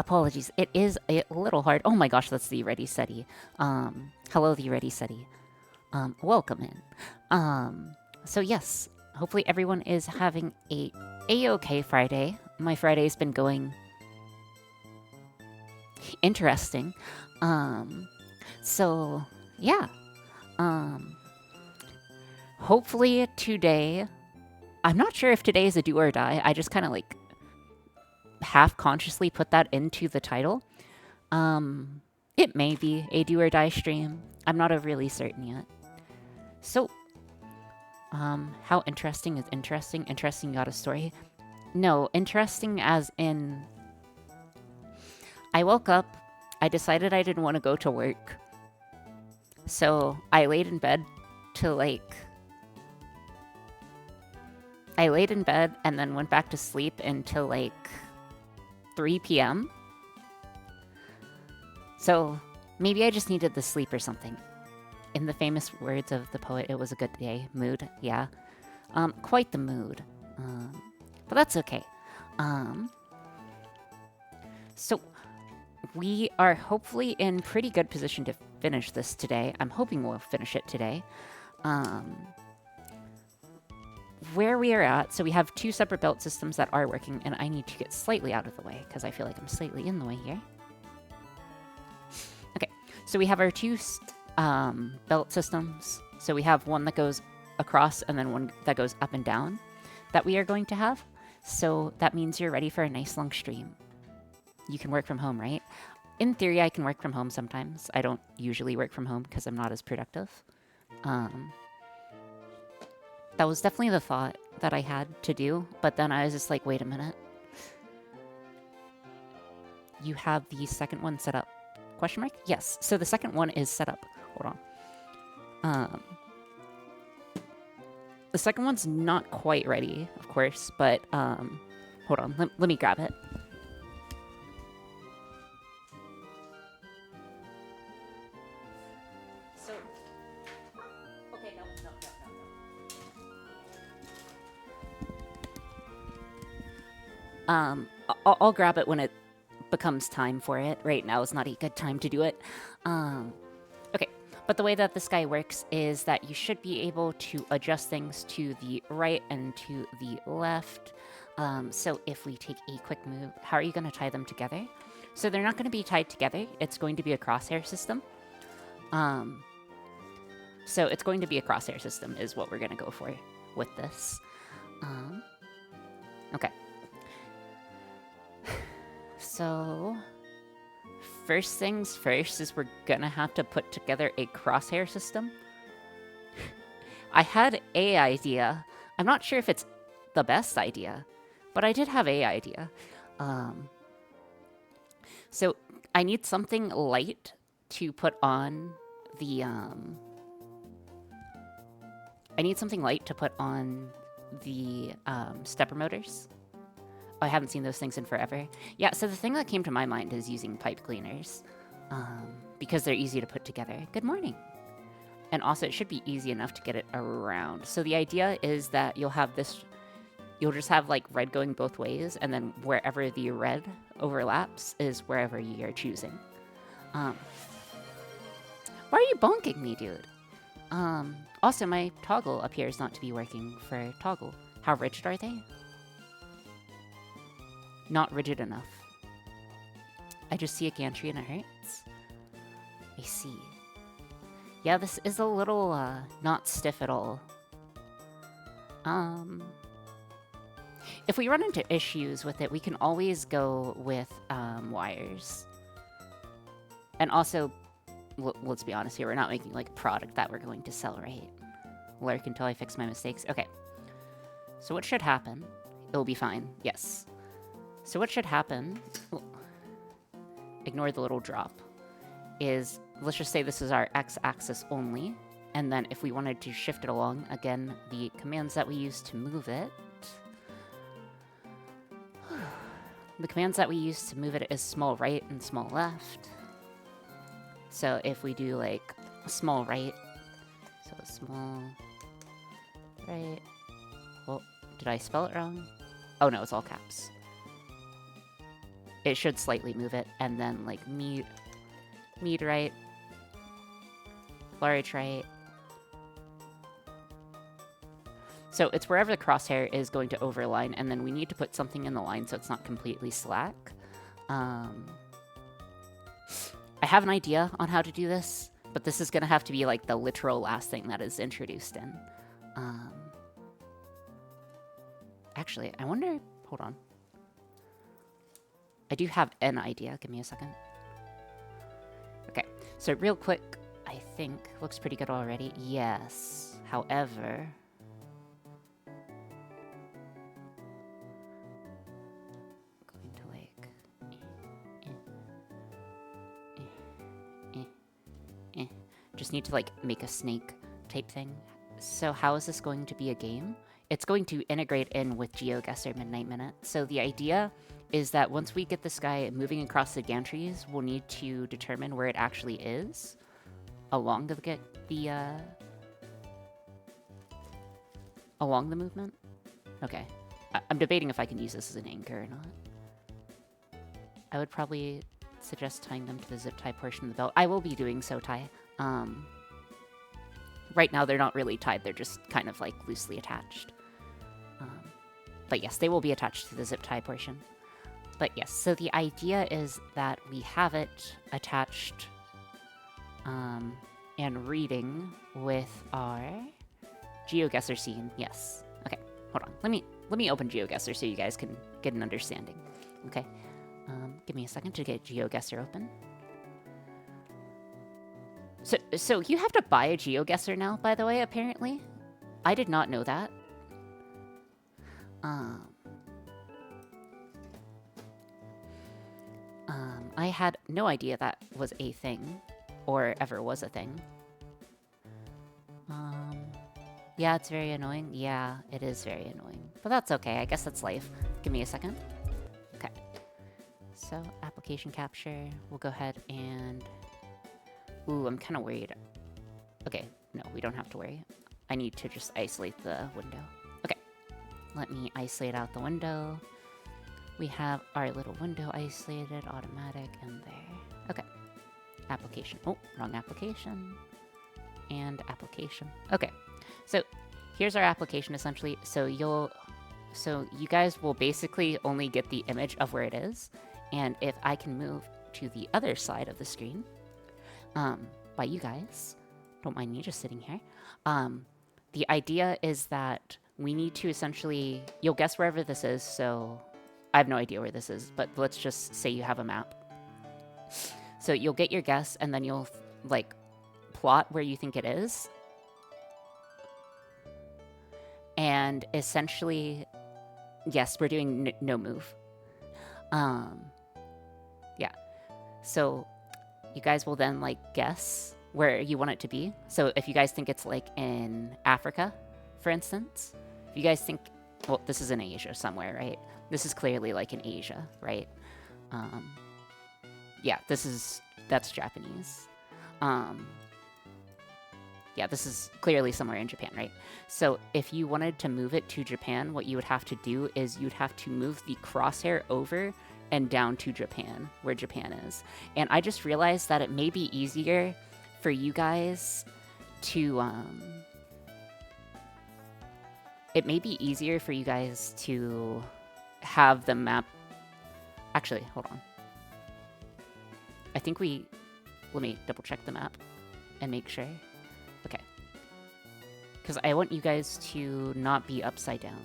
apologies. It is a little hard. Oh my gosh, that's the Ready Steady. Hello, the Ready Steady. Welcome in. So yes, hopefully everyone is having a-okay Friday. My Friday's been going interesting. So yeah. Um, Hopefully today. I'm not sure if today is a do or die. I just kind of like half consciously put that into the title. It may be a do or die stream. I'm not overly certain yet. So, how interesting is interesting? Interesting got a story? No, interesting as in I woke up, I decided I didn't want to go to work. So, I laid in bed till like I laid in bed and then went back to sleep until like 3 p.m. So maybe I just needed the sleep or something. In the famous words of the poet, it was a good day. Mood, yeah. Quite the mood. But that's okay. So we are hopefully in pretty good position to finish this today. I'm hoping we'll finish it today. Where we are at, so we have two separate belt systems that are working, and I need to get slightly out of the way because I feel like I'm slightly in the way here. Okay, so we have our two belt systems. So we have one that goes across and then one that goes up and down that we are going to have. So that means you're ready for a nice long stream. You can work from home, right? In theory, I can work from home sometimes. I don't usually work from home because I'm not as productive. That was definitely the thought that I had to do, but then I was just like, wait a minute. You have the second one set up? Question mark? Yes. So the second one is set up. Hold on. The second one's not quite ready, of course, but hold on. Let me grab it. So, okay, no. I'll grab it when it becomes time for it. Right now is not a good time to do it. Okay, but the way that this guy works is that you should be able to adjust things to the right and to the left. So if we take a quick move, how are you going to tie them together? So they're not going to be tied together. It's going to be a crosshair system. So it's going to be a crosshair system is what we're going to go for with this. Okay. So, first things first is we're gonna have to put together a crosshair system. I had a idea. I'm not sure if it's the best idea, but I did have a idea. So I need something light to put on the I need something light to put on the stepper motors. I haven't seen those things in forever. Yeah, so the thing that came to my mind is using pipe cleaners because they're easy to put together. Good morning. And also, it should be easy enough to get it around. So the idea is that you'll have this, you'll just have like red going both ways, and then wherever the red overlaps is wherever you're choosing. Why are you bonking me, dude? Also, my toggle appears not to be working for toggle. How rigid are they? Not rigid enough. I just see a gantry and it hurts. I see. Yeah, this is a little, not stiff at all. If we run into issues with it, we can always go with, wires. And also, let's be honest here, we're not making, like, a product that we're going to sell, right? Lurk until I fix my mistakes. Okay. So what should happen? It'll be fine. Yes. So what should happen, ignore the little drop, is, let's just say this is our x-axis only, and then if we wanted to shift it along, again, the commands that we use to move it, is small right and small left. So if we do, like, small right, so small right, oh, did I spell it wrong? Oh no, it's all caps. it should slightly move it, and then like meteorite, laurite. So it's wherever the crosshair is going to overline, and then we need to put something in the line so it's not completely slack. I have an idea on how to do this, but this is going to have to be like the literal last thing that is introduced in. Actually, I wonder... Hold on. I do have an idea. Give me a second. Okay, so real quick, I think looks pretty good already. Yes. However... going to like... Just need to like make a snake type thing. So how is this going to be a game? It's going to integrate in with GeoGuessr Midnight Minute. So the idea is that once we get this guy moving across the gantries, we'll need to determine where it actually is along along the movement. Okay, I'm debating if I can use this as an anchor or not. I would probably suggest tying them to the zip tie portion of the belt. I will be doing so, Ty. Right now they're not really tied, they're just kind of like loosely attached. But yes, they will be attached to the zip tie portion. But yes, so the idea is that we have it attached and reading with our GeoGuessr scene. Yes. Okay, hold on. Let me open GeoGuessr so you guys can get an understanding. Okay. Give me a second to get GeoGuessr open. So you have to buy a GeoGuessr now, by the way, apparently. I did not know that. I had no idea that was a thing, or ever was a thing. Yeah, it's very annoying. Yeah, it is very annoying. But that's okay, I guess that's life. Give me a second. Okay. So, application capture. We'll go ahead and... Ooh, I'm kind of worried. Okay, no, we don't have to worry. I need to just isolate the window. Okay, let me isolate out the window. We have our little window isolated, automatic, and there. Okay, application. Oh, wrong application. And application. Okay, so here's our application essentially. So you guys will basically only get the image of where it is. And if I can move to the other side of the screen, by you guys, don't mind me just sitting here. The idea is that we need to essentially, you'll guess wherever this is, so I have no idea where this is, but let's just say you have a map. So you'll get your guess, and then you'll, like, plot where you think it is. And essentially, yes, we're doing no move. Yeah. So you guys will then, like, guess where you want it to be. So if you guys think it's, like, in Africa, for instance, if you guys think, well, this is in Asia somewhere, right? This is clearly, like, in Asia, right? Yeah, that's Japanese. Yeah, this is clearly somewhere in Japan, right? So if you wanted to move it to Japan, what you would have to do is you'd have to move the crosshair over and down to Japan, where Japan is. And I just realized that it may be easier for you guys to, it may be easier for you guys to have the map... Actually, hold on. I think let me double check the map and make sure. Okay. Because I want you guys to not be upside down.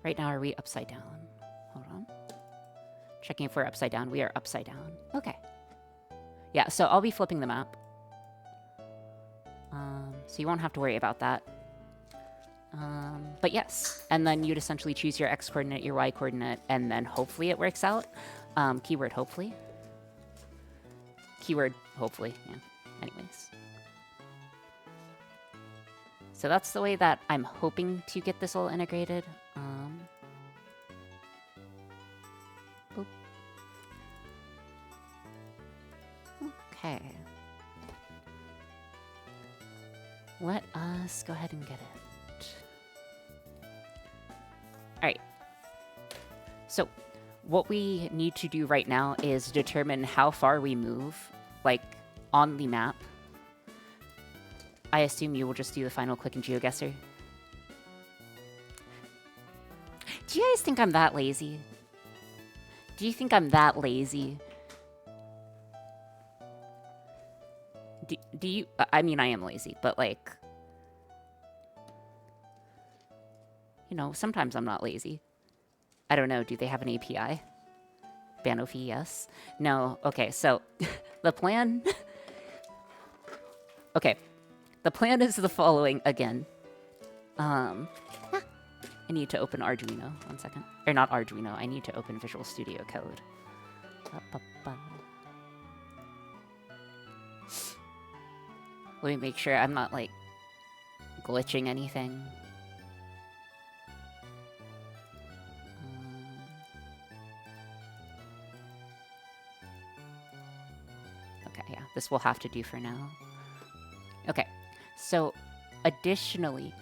Right now, are we upside down? Hold on. Checking if we're upside down. We are upside down. Okay. Yeah, so I'll be flipping the map. So you won't have to worry about that. But yes. And then you'd essentially choose your X coordinate, your Y coordinate, and then hopefully it works out. Keyword hopefully. Keyword hopefully, yeah. Anyways. So that's the way that I'm hoping to get this all integrated. Boop. Okay. Let us go ahead and get it. Alright. So what we need to do right now is determine how far we move, like, on the map. I assume you will just do the final click in GeoGuessr. Do you guys think I'm that lazy? Do you think I'm that lazy? Do you... I mean, I am lazy, but, like... You know, sometimes I'm not lazy. I don't know, do they have an API? Banofi, yes. No, okay, so... the plan... okay. The plan is the following again. I need to open Arduino. 1 second. Or not Arduino, I need to open Visual Studio Code. Let me make sure I'm not, like, glitching anything. Okay, yeah, this will have to do for now. Okay, so additionally,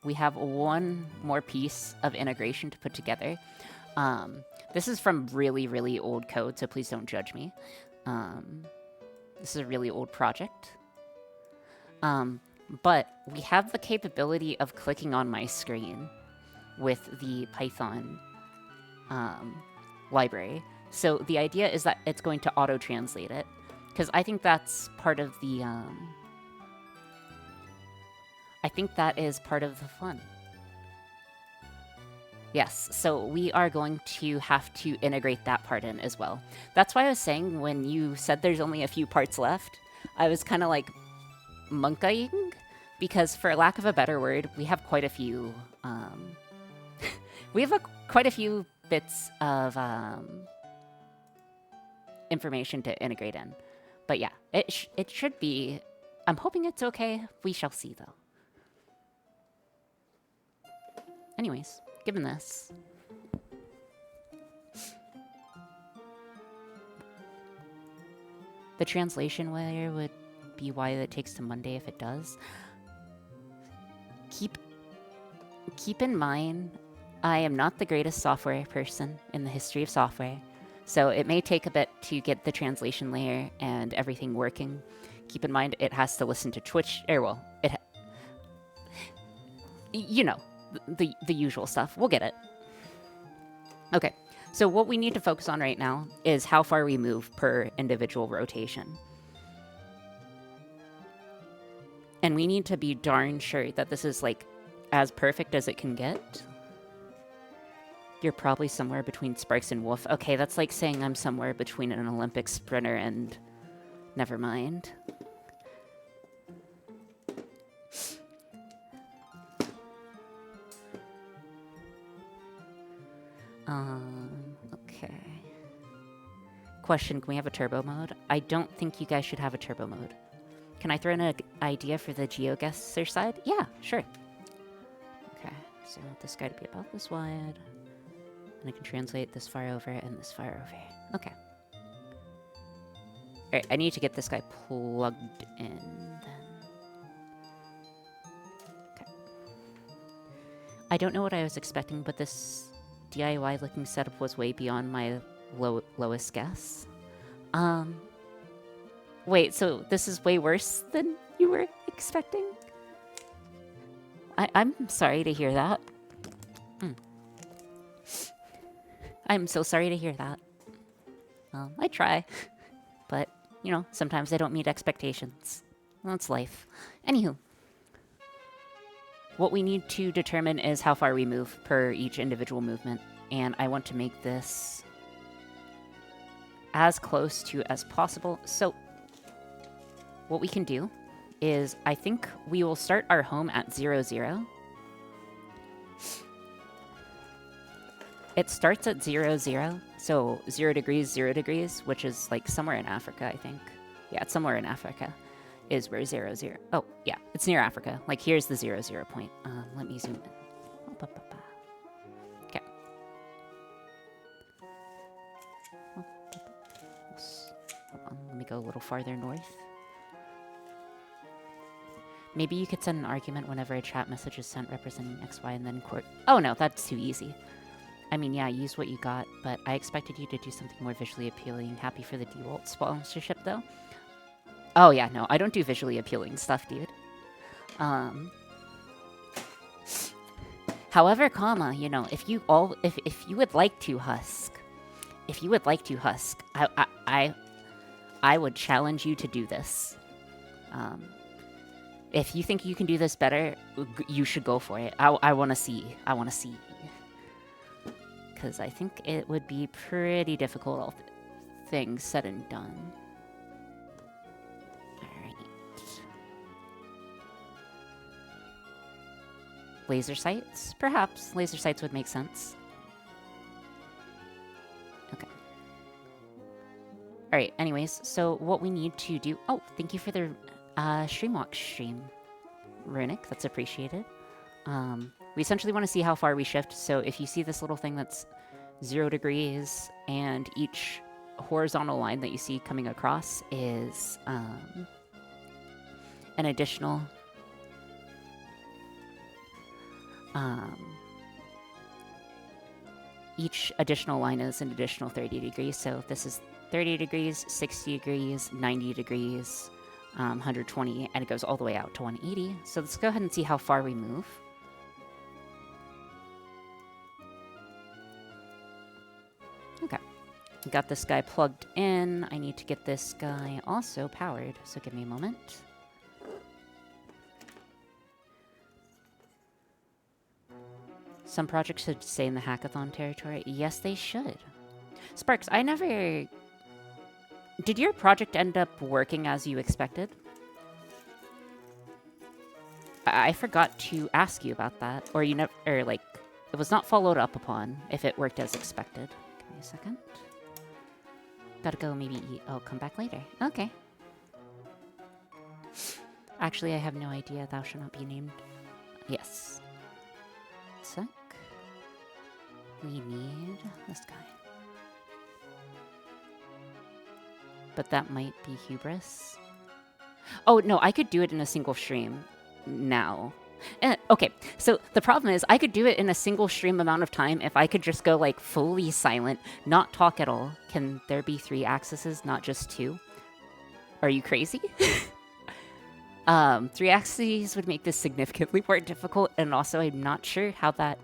we have one more piece of integration to put together. This is from really, really old code, so please don't judge me. This is a really old project. But we have the capability of clicking on my screen with the Python library. So the idea is that it's going to auto-translate it, because I think that's part of the... I think that is part of the fun. Yes, so we are going to have to integrate that part in as well. That's why I was saying when you said there's only a few parts left, I was kind of like monkeying, because for lack of a better word, we have quite a few... we have quite a few bits of information to integrate in. But yeah, it should be... I'm hoping it's okay. We shall see, though. Anyways, given this... the translation layer would be why it takes to Monday if it does. Keep in mind, I am not the greatest software person in the history of software, so it may take a bit to get the translation layer and everything working. Keep in mind, it has to listen to Twitch, you know, the usual stuff. We'll get it. Okay, so what we need to focus on right now is how far we move per individual rotation. And we need to be darn sure that this is, like, as perfect as it can get. You're probably somewhere between Sparks and Wolf. Okay, that's like saying I'm somewhere between an Olympic sprinter and... never mind. Okay. Question, can we have a turbo mode? I don't think you guys should have a turbo mode. Can I throw in an idea for the GeoGuessr side? Yeah, sure. Okay, so I want this guy to be about this wide. And I can translate this far over and this far over. Okay. Alright, I need to get this guy plugged in then. Okay. I don't know what I was expecting, but this DIY looking setup was way beyond my lowest guess. Wait, so this is way worse than you were expecting? I'm sorry to hear that. I'm so sorry to hear that. I try. But, you know, sometimes I don't meet expectations. That's life. Anywho. What we need to determine is how far we move per each individual movement. And I want to make this as close to as possible. So, what we can do is, I think we will start our home at 0, 0. It starts at 0, 0, so 0 degrees, 0 degrees, which is like somewhere in Africa, I think. Yeah, it's somewhere in Africa is where 0, 0... Oh, yeah, it's near Africa. Like, here's the 0, 0 point. Let me zoom in. Okay. Hold on, let me go a little farther north. Maybe you could send an argument whenever a chat message is sent representing X, Y, and then court... Oh, no, that's too easy. I mean, yeah, use what you got, but I expected you to do something more visually appealing. Happy for the DeWalt sponsorship, though. Oh, yeah, no, I don't do visually appealing stuff, dude. However, comma, you know, if you would like to Husk, I would challenge you to do this. If you think you can do this better, you should go for it. I want to see. Because I think it would be pretty difficult, all things said and done. Alright. Laser sights? Perhaps. Laser sights would make sense. Okay. Alright, anyways, so what we need to do... Oh, thank you for the Streamwalk stream, Runic. That's appreciated. We essentially want to see how far we shift, so if you see this little thing that's 0 degrees, and each horizontal line that you see coming across is an additional... each additional line is an additional 30 degrees, so this is 30 degrees, 60 degrees, 90 degrees, 120, and it goes all the way out to 180. So let's go ahead and see how far we move. Okay. We got this guy plugged in. I need to get this guy also powered, so give me a moment. Some projects should stay in the hackathon territory. Yes, they should. Sparks, I never... Did your project end up working as you expected? I forgot to ask you about that. Or you never... Or, like, it was not followed up upon if it worked as expected. Give me a second. Gotta go maybe eat. Oh, come back later. Okay. Actually, I have no idea. Thou shalt not be named. Yes. Sec. We need this guy. But that might be hubris. Oh, no, I could do it in a single stream now. Okay, so the problem is I could do it in a single stream amount of time if I could just go, like, fully silent, not talk at all. Can there be 3 axes, not just 2? Are you crazy? 3 axes would make this significantly more difficult, and also I'm not sure how that...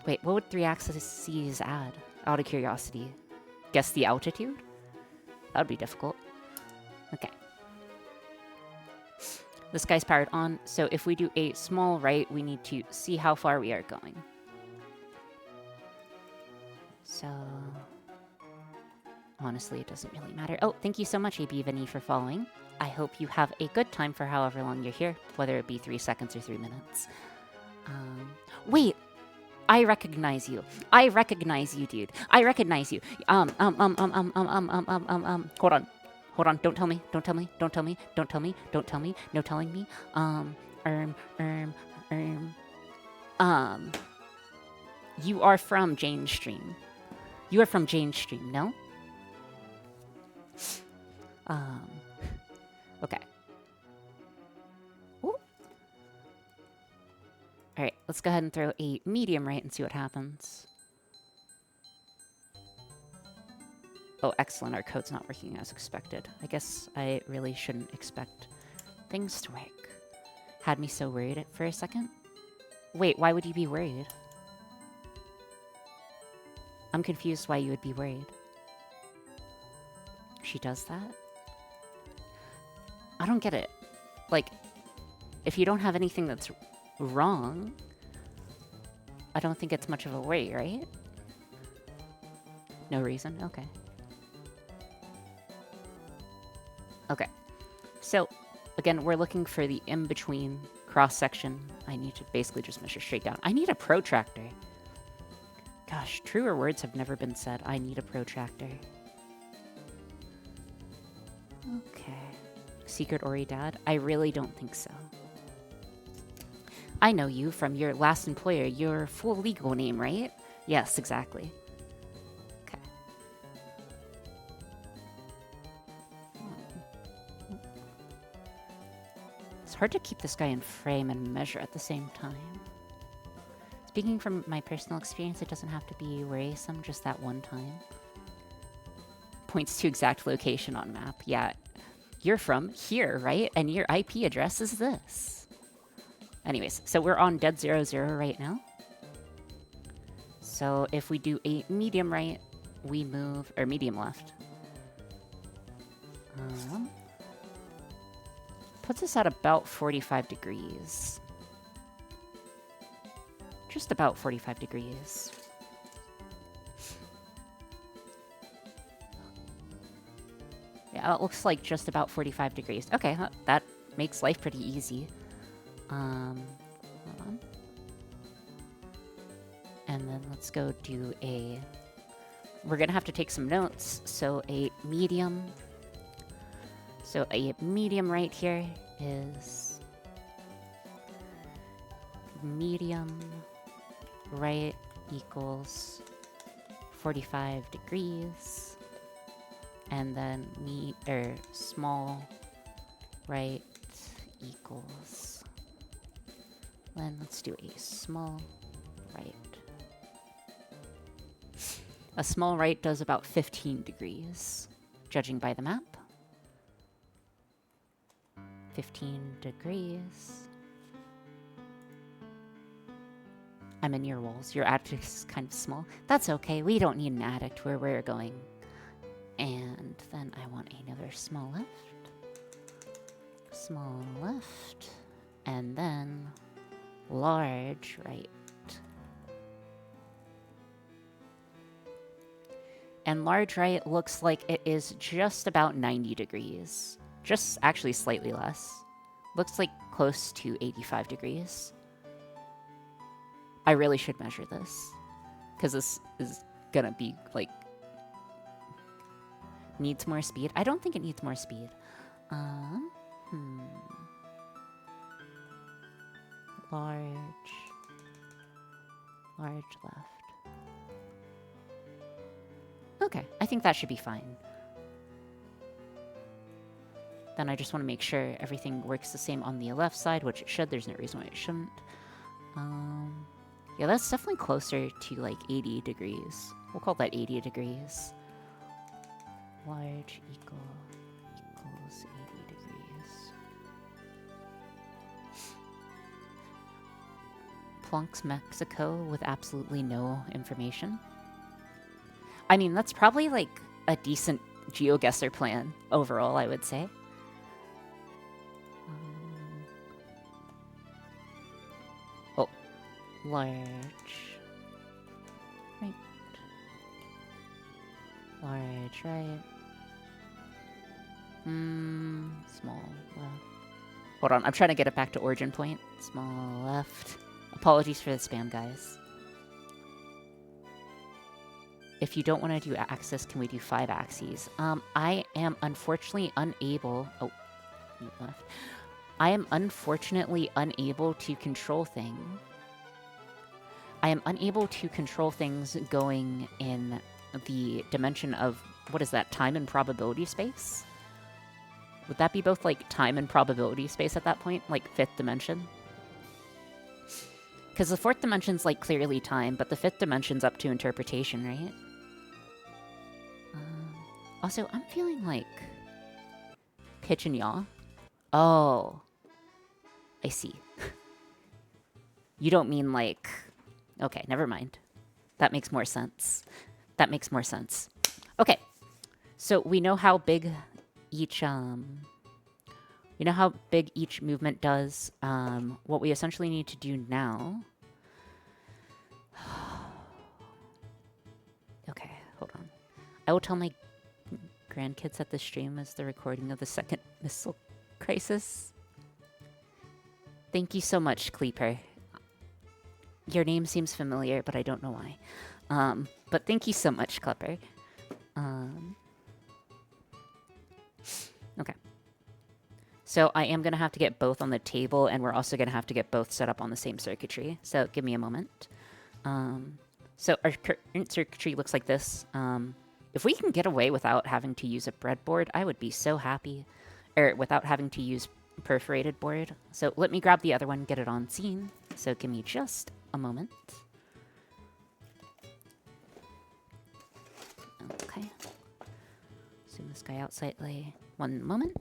Wait, what would 3 axes add? Out of curiosity. Guess the altitude? That would be difficult. Okay. This guy's powered on, so if we do a small right, we need to see how far we are going. So... Honestly, it doesn't really matter. Oh, thank you so much, AB Vinny, for following. I hope you have a good time for however long you're here, whether it be 3 seconds or 3 minutes. Wait! I recognize you. I recognize you, dude. I recognize you. Hold on. Hold on. Don't tell me. Don't tell me. Don't tell me. Don't tell me. Don't tell me. No telling me. You are from Jane's stream. You are from Jane's stream, no? Okay. Ooh. Alright, let's go ahead and throw a medium right and see what happens. Oh, excellent. Our code's not working as expected. I guess I really shouldn't expect things to work. Had me so worried for a second. Wait, why would you be worried? I'm confused why you would be worried. She does that? I don't get it. Like, if you don't have anything that's wrong, I don't think it's much of a worry, right? No reason? Okay. Okay. So, again, we're looking for the in-between cross-section. I need to basically just measure straight down. I need a protractor. Gosh, truer words have never been said. I need a protractor. Okay. Secret Ori Dad? I really don't think so. I know you from your last employer. Your full legal name, right? Yes, exactly. Okay. It's hard to keep this guy in frame and measure at the same time. Speaking from my personal experience, it doesn't have to be worrisome just that one time. Points to exact location on map. Yeah, you're from here, right? And your IP address is this. Anyways, so we're on dead 0-0 right now. So if we do a medium right, we move, or medium left. Puts us at about 45 degrees. Just about 45 degrees. Yeah, it looks like just about 45 degrees. Okay, that makes life pretty easy. Hold on. And then let's go do a... We're gonna have to take some notes. So a medium... So a medium right here is... Medium right equals 45 degrees. And then small right equals... Then let's do a small right. A small right does about 15 degrees, judging by the map. 15 degrees. I'm in your walls. Your attic is kind of small. That's okay. We don't need an attic where we're going. And then I want another small left. Small left. And then large right. And large right looks like it is just about 90 degrees. Just actually slightly less. Looks like close to 85 degrees. I really should measure this. Because this is gonna be, like... Needs more speed? I don't think it needs more speed. Large left. Okay, I think that should be fine. Then I just want to make sure everything works the same on the left side, which it should. There's no reason why it shouldn't. Yeah, that's definitely closer to like 80 degrees. We'll call that 80 degrees. Large equals 80 degrees. Plonks Mexico with absolutely no information. I mean, that's probably like a decent GeoGuessr plan overall, I would say. Oh, large right. Large right. Small left. Hold on, I'm trying to get it back to origin point. Small left. Apologies for the spam, guys. If you don't want to do axis, can we do 5 axes? I am unfortunately unable... Oh, left. I am unfortunately unable to control things. I am unable to control things going in the dimension of... What is that? Time and probability space? Would that be both, like, time and probability space at that point? Like, 5th dimension? Because the 4th dimension's, like, clearly time, but the 5th dimension's up to interpretation, right? Also, I'm feeling like pitch and yaw. Oh, I see. You don't mean like... Okay, never mind. That makes more sense. That makes more sense. Okay, so we know how big each we know how big each movement does. What we essentially need to do now... Okay, hold on. I will tell my grandkids that the stream is the recording of the second missile crisis. Thank you so much, Kleeper. Your name seems familiar, but I don't know why. But thank you so much, Klepper. Okay. So I am going to have to get both on the table, and we're also going to have to get both set up on the same circuitry. So give me a moment. So our current circuitry looks like this. If we can get away without having to use a breadboard, I would be so happy. Or without having to use perforated board. So let me grab the other one, get it on scene. So give me just a moment. Okay. Zoom this guy out slightly. One moment.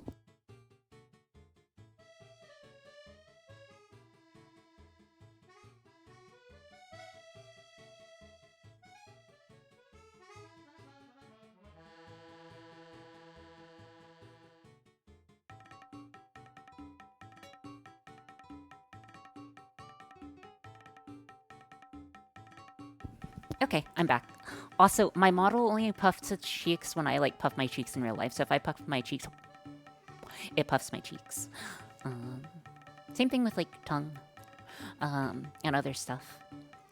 Okay, I'm back. Also, my model only puffs its cheeks when I, like, puff my cheeks in real life. So if I puff my cheeks, it puffs my cheeks. Same thing with, like, tongue, and other stuff.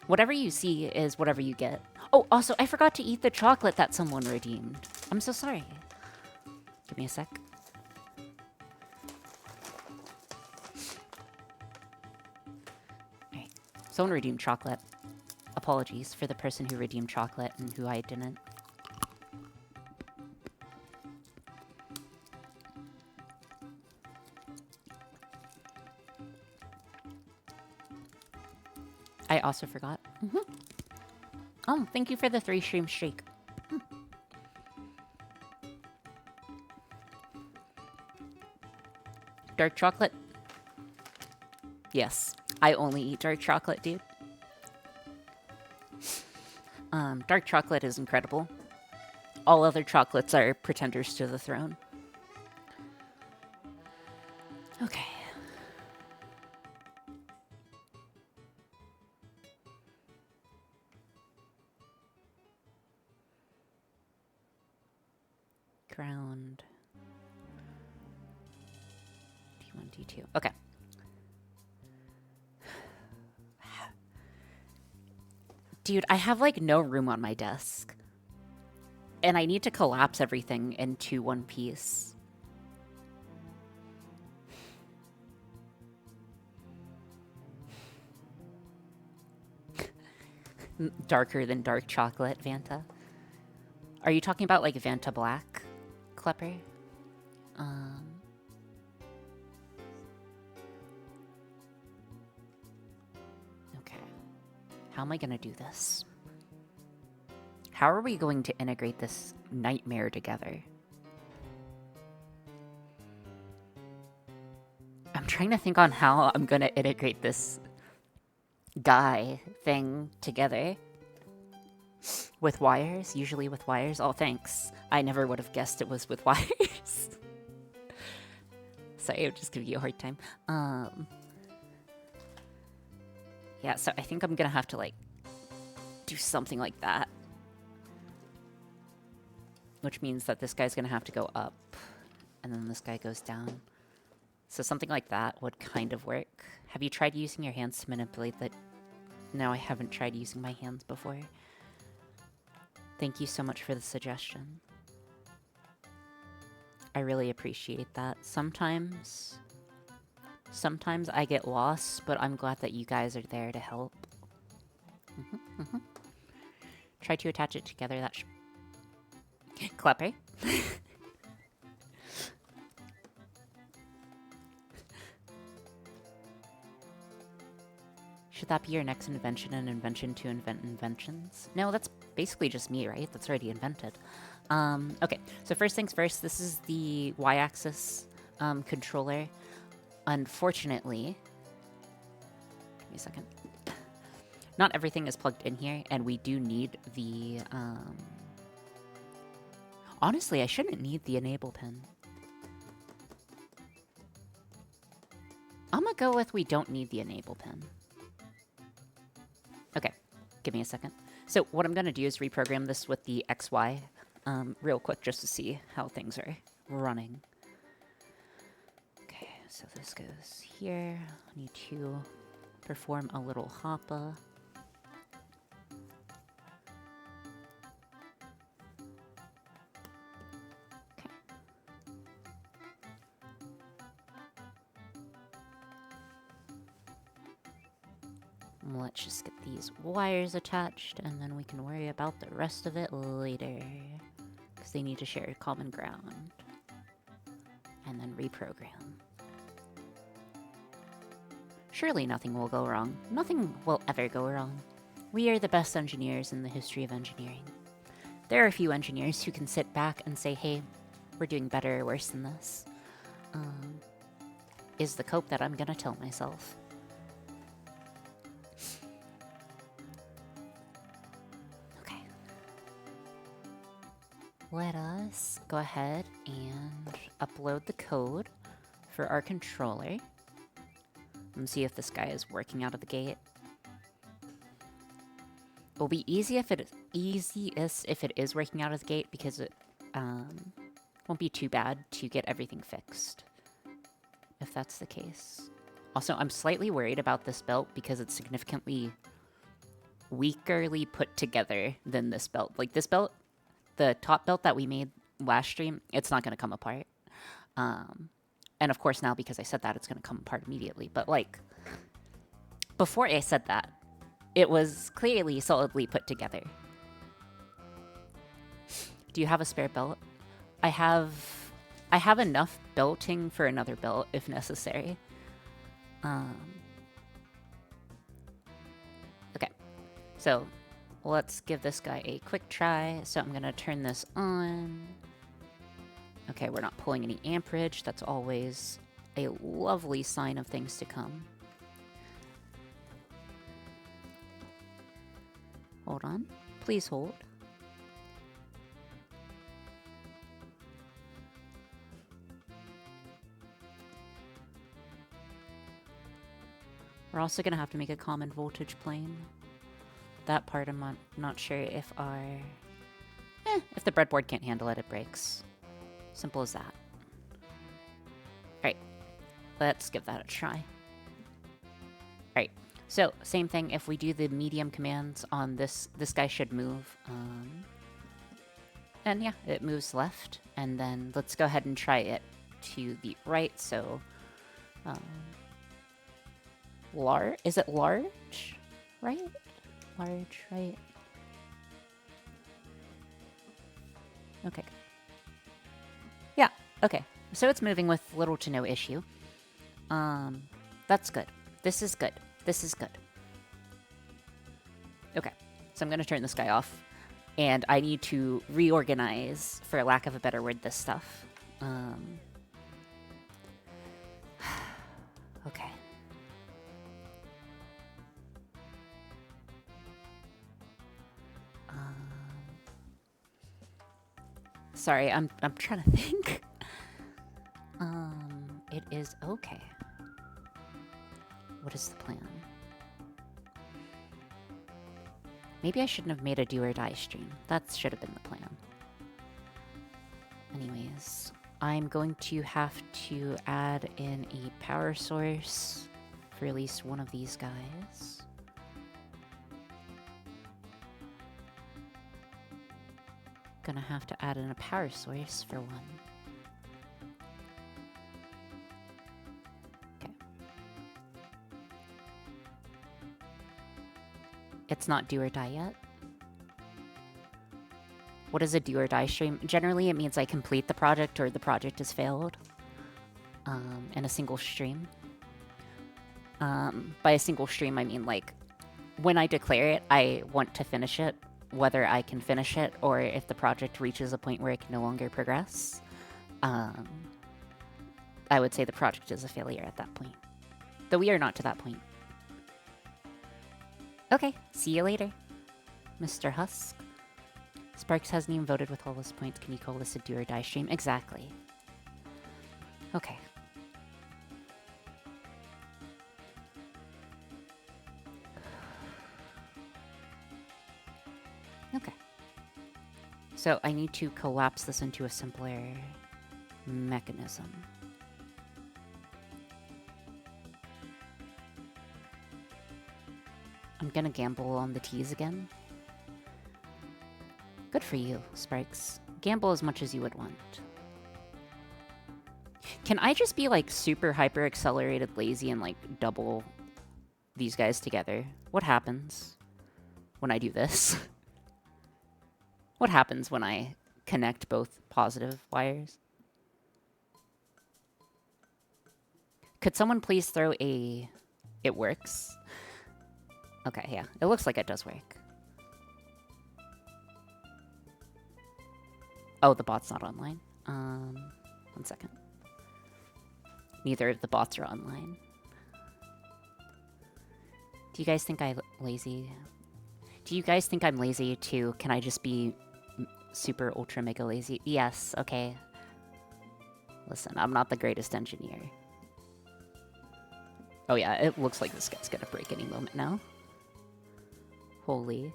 Whatever you see is whatever you get. Oh, also, I forgot to eat the chocolate that someone redeemed. I'm so sorry. Give me a sec. Alright. Someone redeemed chocolate. Apologies for the person who redeemed chocolate and who I didn't. I also forgot. Oh, thank you for the 3-stream streak. Dark chocolate? Yes. I only eat dark chocolate, dude. Dark chocolate is incredible. All other chocolates are pretenders to the throne. Okay. Ground. D1, D2. Okay. Dude, I have, like, no room on my desk. And I need to collapse everything into one piece. Darker than dark chocolate, Vanta. Are you talking about, like, Vanta Black, Klepper? Okay. How am I gonna do this? How are we going to integrate this nightmare together? I'm trying to think on how I'm gonna integrate this guy thing together. With wires? Usually with wires? Oh, thanks. I never would have guessed it was with wires. Sorry, I'm just giving you a hard time. Yeah, so I think I'm gonna have to, like, do something like that. Which means that this guy's gonna have to go up, and then this guy goes down. So something like that would kind of work. Have you tried using your hands to manipulate that? No, I haven't tried using my hands before. Thank you so much for the suggestion. I really appreciate that. Sometimes I get lost, but I'm glad that you guys are there to help. Try to attach it together. That Klepper. Should that be your next invention, an invention to invent inventions? No, that's basically just me, right? That's already invented. Okay, so first things first, this is the Y-axis controller. Unfortunately, give me a second. Not everything is plugged in here, and we do need the... Honestly, I shouldn't need the enable pin. I'm gonna go with we don't need the enable pin. Okay, give me a second. So what I'm gonna do is reprogram this with the XY real quick just to see how things are running. Okay, so this goes here. I need to perform a little hoppa. Okay. Let's just get these wires attached, and then we can worry about the rest of it later. Because they need to share common ground. And then reprogram. Surely nothing will go wrong. Nothing will ever go wrong. We are the best engineers in the history of engineering. There are a few engineers who can sit back and say, hey, we're doing better or worse than this. Is the cope that I'm gonna tell myself. Okay. Let us go ahead and upload the code for our controller. And see if this guy is working out of the gate. It'll be easiest if it is working out of the gate because it won't be too bad to get everything fixed. If that's the case. Also, I'm slightly worried about this belt because it's significantly weakerly put together than this belt. Like this belt, the top belt that we made last stream, it's not going to come apart. And of course now because I said that, it's going to come apart immediately. But like, before I said that, it was clearly solidly put together. Do you have a spare belt? I have enough belting for another belt if necessary. Okay, so let's give this guy a quick try. So I'm gonna turn this on. Okay, we're not pulling any amperage. That's always a lovely sign of things to come. Hold on. Please hold. We're also going to have to make a common voltage plane. That part I'm not sure if our... if the breadboard can't handle it, it breaks. Simple as that. Alright. Let's give that a try. Alright. So, same thing. If we do the medium commands on this guy should move. And yeah, it moves left. And then let's go ahead and try it to the right. So, is it large? Right? Large, right? Okay. Yeah, okay. So it's moving with little to no issue. That's good. This is good. This is good. Okay, so I'm going to turn this guy off. And I need to reorganize, for lack of a better word, this stuff. Okay. Sorry, I'm trying to think. It is okay. What is the plan? Maybe I shouldn't have made a do or die stream. That should have been the plan. Anyways, I'm going to have to add in a power source for at least one of these guys. Gonna have to add in a power source for one. Okay. It's not do or die yet. What is a do or die stream? Generally, it means I complete the project or the project has failed in a single stream. By a single stream, I mean like when I declare it, I want to finish it. Whether I can finish it or if the project reaches a point where it can no longer progress, I would say the project is a failure at that point. Though we are not to that point. Okay, see you later, Mr. Husk. Sparks hasn't even voted with all his points. Can you call this a do or die stream? Exactly. Okay. Okay. So I need to collapse this into a simpler mechanism. I'm gonna gamble on the T's again. Good for you, Sparks. Gamble as much as you would want. Can I just be like super hyper accelerated lazy and like double these guys together? What happens when I do this? What happens when I connect both positive wires? Could someone please throw a It works. Okay, yeah. It looks like it does work. Oh, the bot's not online. 1 second. Neither of the bots are online. Do you guys think I'm lazy? Do you guys think I'm lazy too? Can I just be super ultra mega lazy? Yes, okay. Listen, I'm not the greatest engineer. Oh yeah, it looks like this guy's gonna break any moment now. Holy.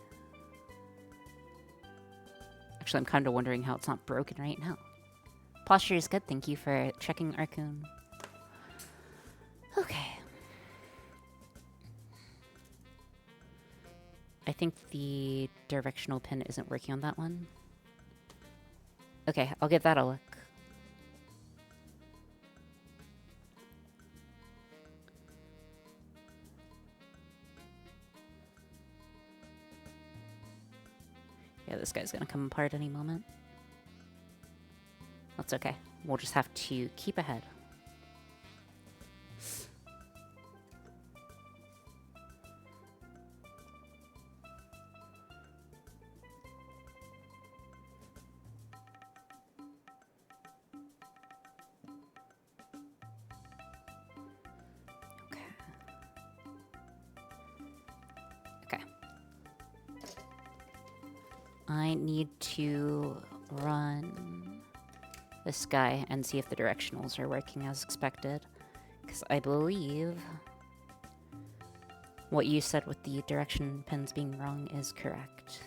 Actually, I'm kind of wondering how it's not broken right now. Posture is good, thank you for checking Arcoon. Okay. I think the directional pin isn't working on that one. Okay, I'll give that a look. Yeah, this guy's gonna come apart any moment. That's okay. We'll just have to keep ahead. I need to run this guy and see if the directionals are working as expected. Because I believe what you said with the direction pins being wrong is correct.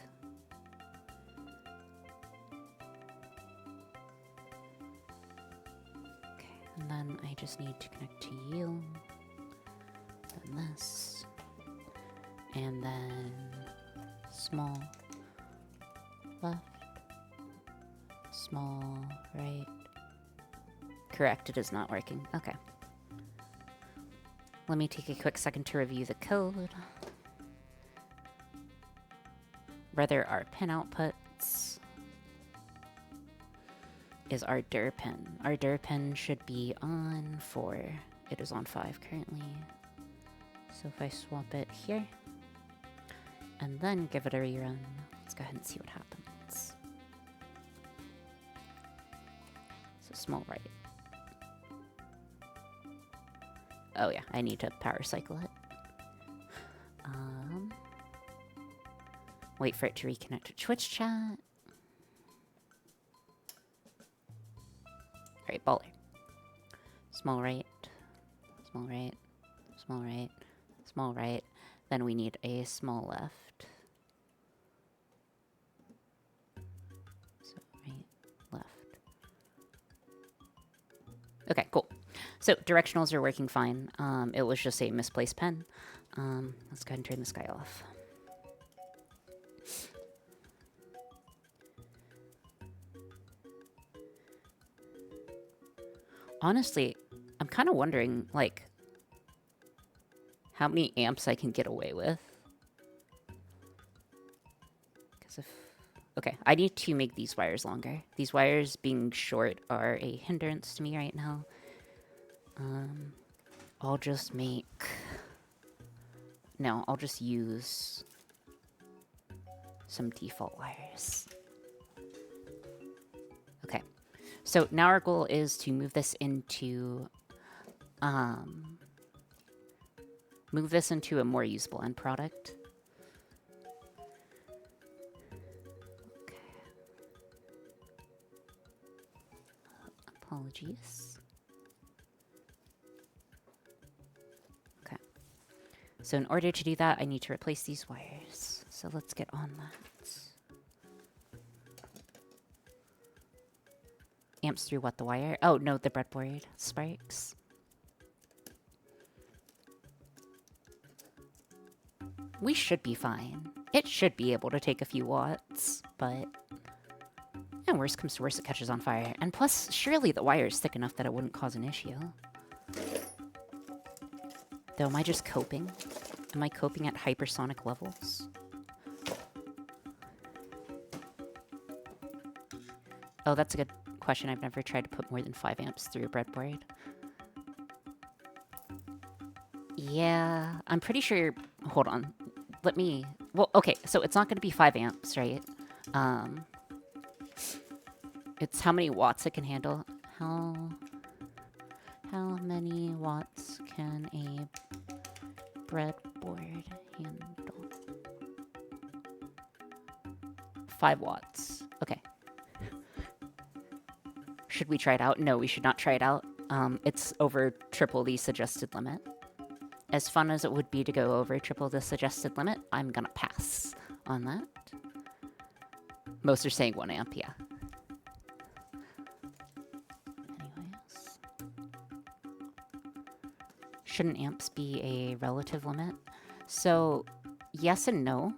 Okay, and then I just need to connect to you. Then this. And then small left, small right. Correct, it is not working. Okay. Let me take a quick second to review the code. Rather, our pin outputs is our dir pin. Our dir pin should be on 4. It is on 5 currently. So if I swap it here, and then give it a rerun, let's go ahead and see what happens. So small right. Oh yeah, I need to power cycle it. Wait for it to reconnect to Twitch chat. Alright, baller. Small right, small right, small right, small right. Then we need a small left. So right, left. Okay, cool. So directionals are working fine. It was just a misplaced pen. Let's go ahead and turn this guy off. Honestly, I'm kind of wondering, like, how many amps I can get away with. Because if... Okay, I need to make these wires longer. These wires being short are a hindrance to me right now. I'll just make... No, I'll just use some default wires. Okay. So now our goal is to move this into a more usable end product. Okay. Apologies. Okay. So in order to do that, I need to replace these wires. So let's get on that. Amps through what, the wire? Oh, no, the breadboard sparks. We should be fine. It should be able to take a few watts, but... Yeah, worst comes to worst, it catches on fire. And plus, surely the wire is thick enough that it wouldn't cause an issue. Though, am I just coping? Am I coping at hypersonic levels? Oh, that's a good question. I've never tried to put more than 5 amps through a breadboard. Yeah, I'm pretty sure. Hold on. Let me. Well, okay, so it's not going to be 5 amps, right? Um, it's how many watts it can handle. How many watts can a breadboard handle? 5 watts. Okay. Should we try it out? No, we should not try it out. It's over triple the suggested limit. As fun as it would be to go over triple the suggested limit, I'm gonna pass on that. Most are saying 1 amp, yeah. Anyways. Shouldn't amps be a relative limit? So, yes and no.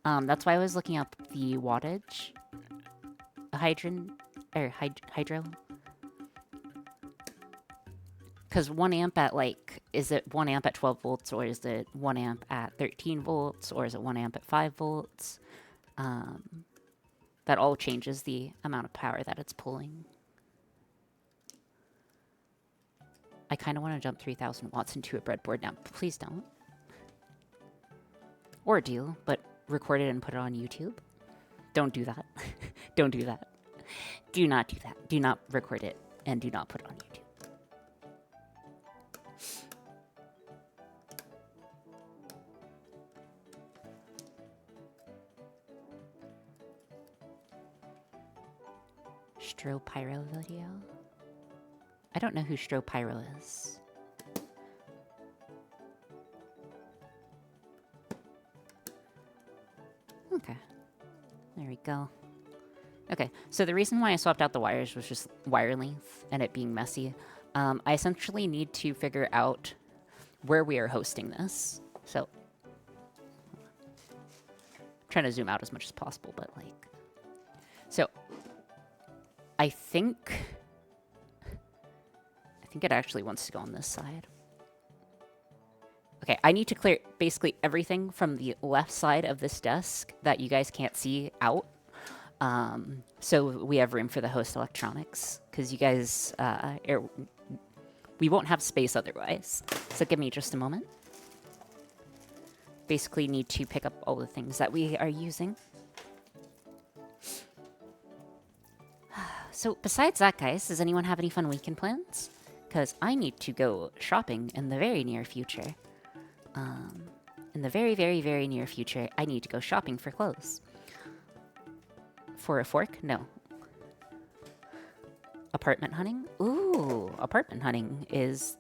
That's why I was looking up the wattage. Hydro. Because 1 amp at is it 1 amp at 12 volts, or is it 1 amp at 13 volts, or is it 1 amp at 5 volts? That all changes the amount of power that it's pulling. I kind of want to jump 3,000 watts into a breadboard now. Please don't. Or do, but record it and put it on YouTube. Don't do that. Don't do that. Do not do that. Do not record it and do not put it on YouTube. Stropyro video? I don't know who Stropyro is. Okay. There we go. Okay, so the reason why I swapped out the wires was just wire length and it being messy. I essentially need to figure out where we are hosting this. So, I'm trying to zoom out as much as possible, but so I think it actually wants to go on this side. Okay, I need to clear basically everything from the left side of this desk that you guys can't see out. So we have room for the host electronics, because you guys, we won't have space otherwise. So give me just a moment. Basically need to pick up all the things that we are using. So besides that, guys, does anyone have any fun weekend plans? Because I need to go shopping in the very near future. In the very, very, very near future, I need to go shopping for clothes. For a fork? No. Apartment hunting? Ooh, apartment hunting is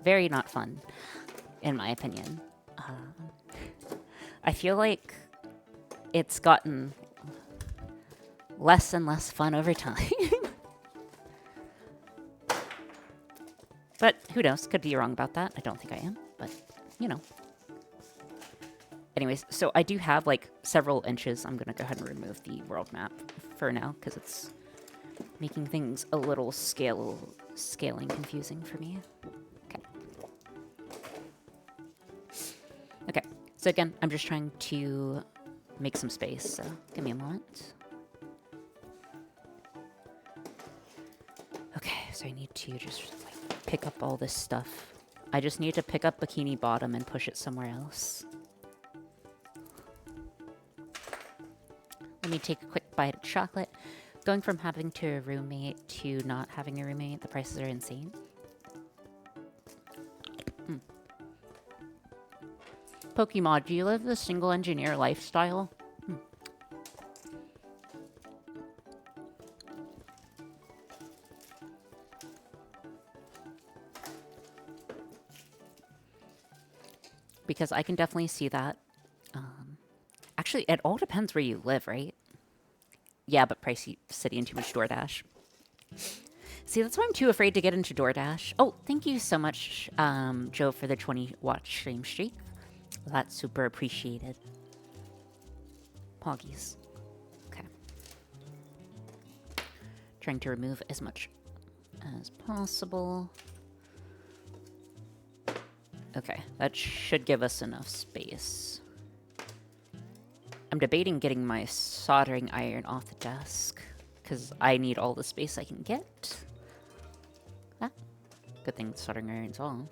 very not fun, in my opinion. I feel like it's gotten less and less fun over time. But who knows? Could be wrong about that. I don't think I am, but you know. Anyways, so I do have several inches. I'm gonna go ahead and remove the world map for now because it's making things a little scaling confusing for me. Okay. Okay. So again, I'm just trying to make some space. So give me a moment. Okay. So I need to just pick up all this stuff. I just need to pick up Bikini Bottom and push it somewhere else. Let me take a quick bite of chocolate. Going from having to a roommate to not having a roommate, the prices are insane. Pokemon, do you live the single engineer lifestyle? Because I can definitely see that. Actually, it all depends where you live, right? Yeah, but pricey city and too much DoorDash. See, that's why I'm too afraid to get into DoorDash. Oh, thank you so much, Joe, for the 20-watch stream streak. That's super appreciated. Poggies. Okay. Trying to remove as much as possible. Okay, that should give us enough space. I'm debating getting my soldering iron off the desk, because I need all the space I can get. Ah, good thing the soldering iron's off.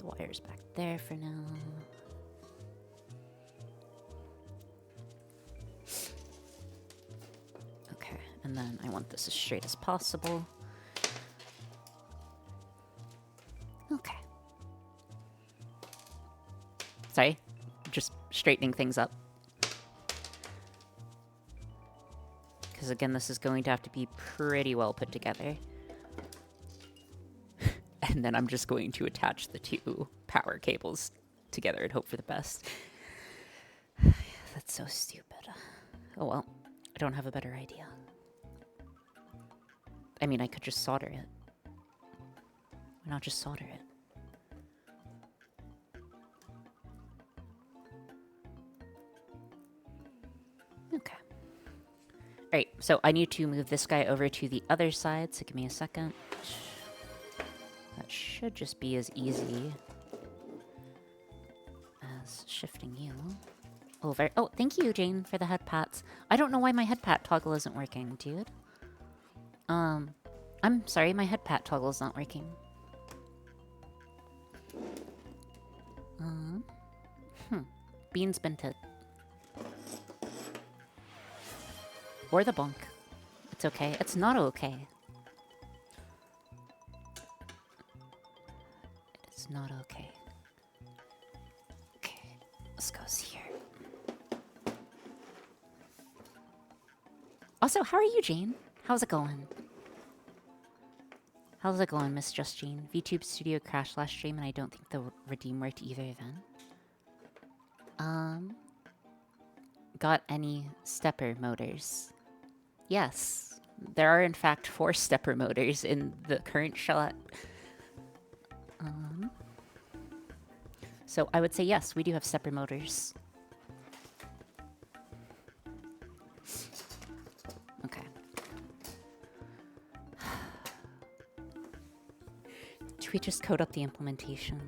the wires back there for now. Okay, and then I want this as straight as possible. Okay. Sorry, just straightening things up. Because again, this is going to have to be pretty well put together. And then I'm just going to attach the two power cables together and hope for the best. That's so stupid. Oh well, I don't have a better idea. I mean, I could just solder it. Why not just solder it? Okay. Alright, so I need to move this guy over to the other side, so give me a second. That should just be as easy as shifting you over. Oh, thank you, Jane, for the head pats. I don't know why my head pat toggle isn't working, dude. I'm sorry, my head pat toggle is not working. Beans Bented. Or the bonk. It's okay. It's not okay. It's not okay. Okay, this goes here. Also, how are you, Jane? How's it going? How's it going, Miss Justine? VTube Studio crashed last stream, and I don't think the redeem worked either then. Got any stepper motors? Yes. There are, in fact, 4 stepper motors in the current shot. So I would say yes, we do have stepper motors. Okay. Do we just code up the implementation?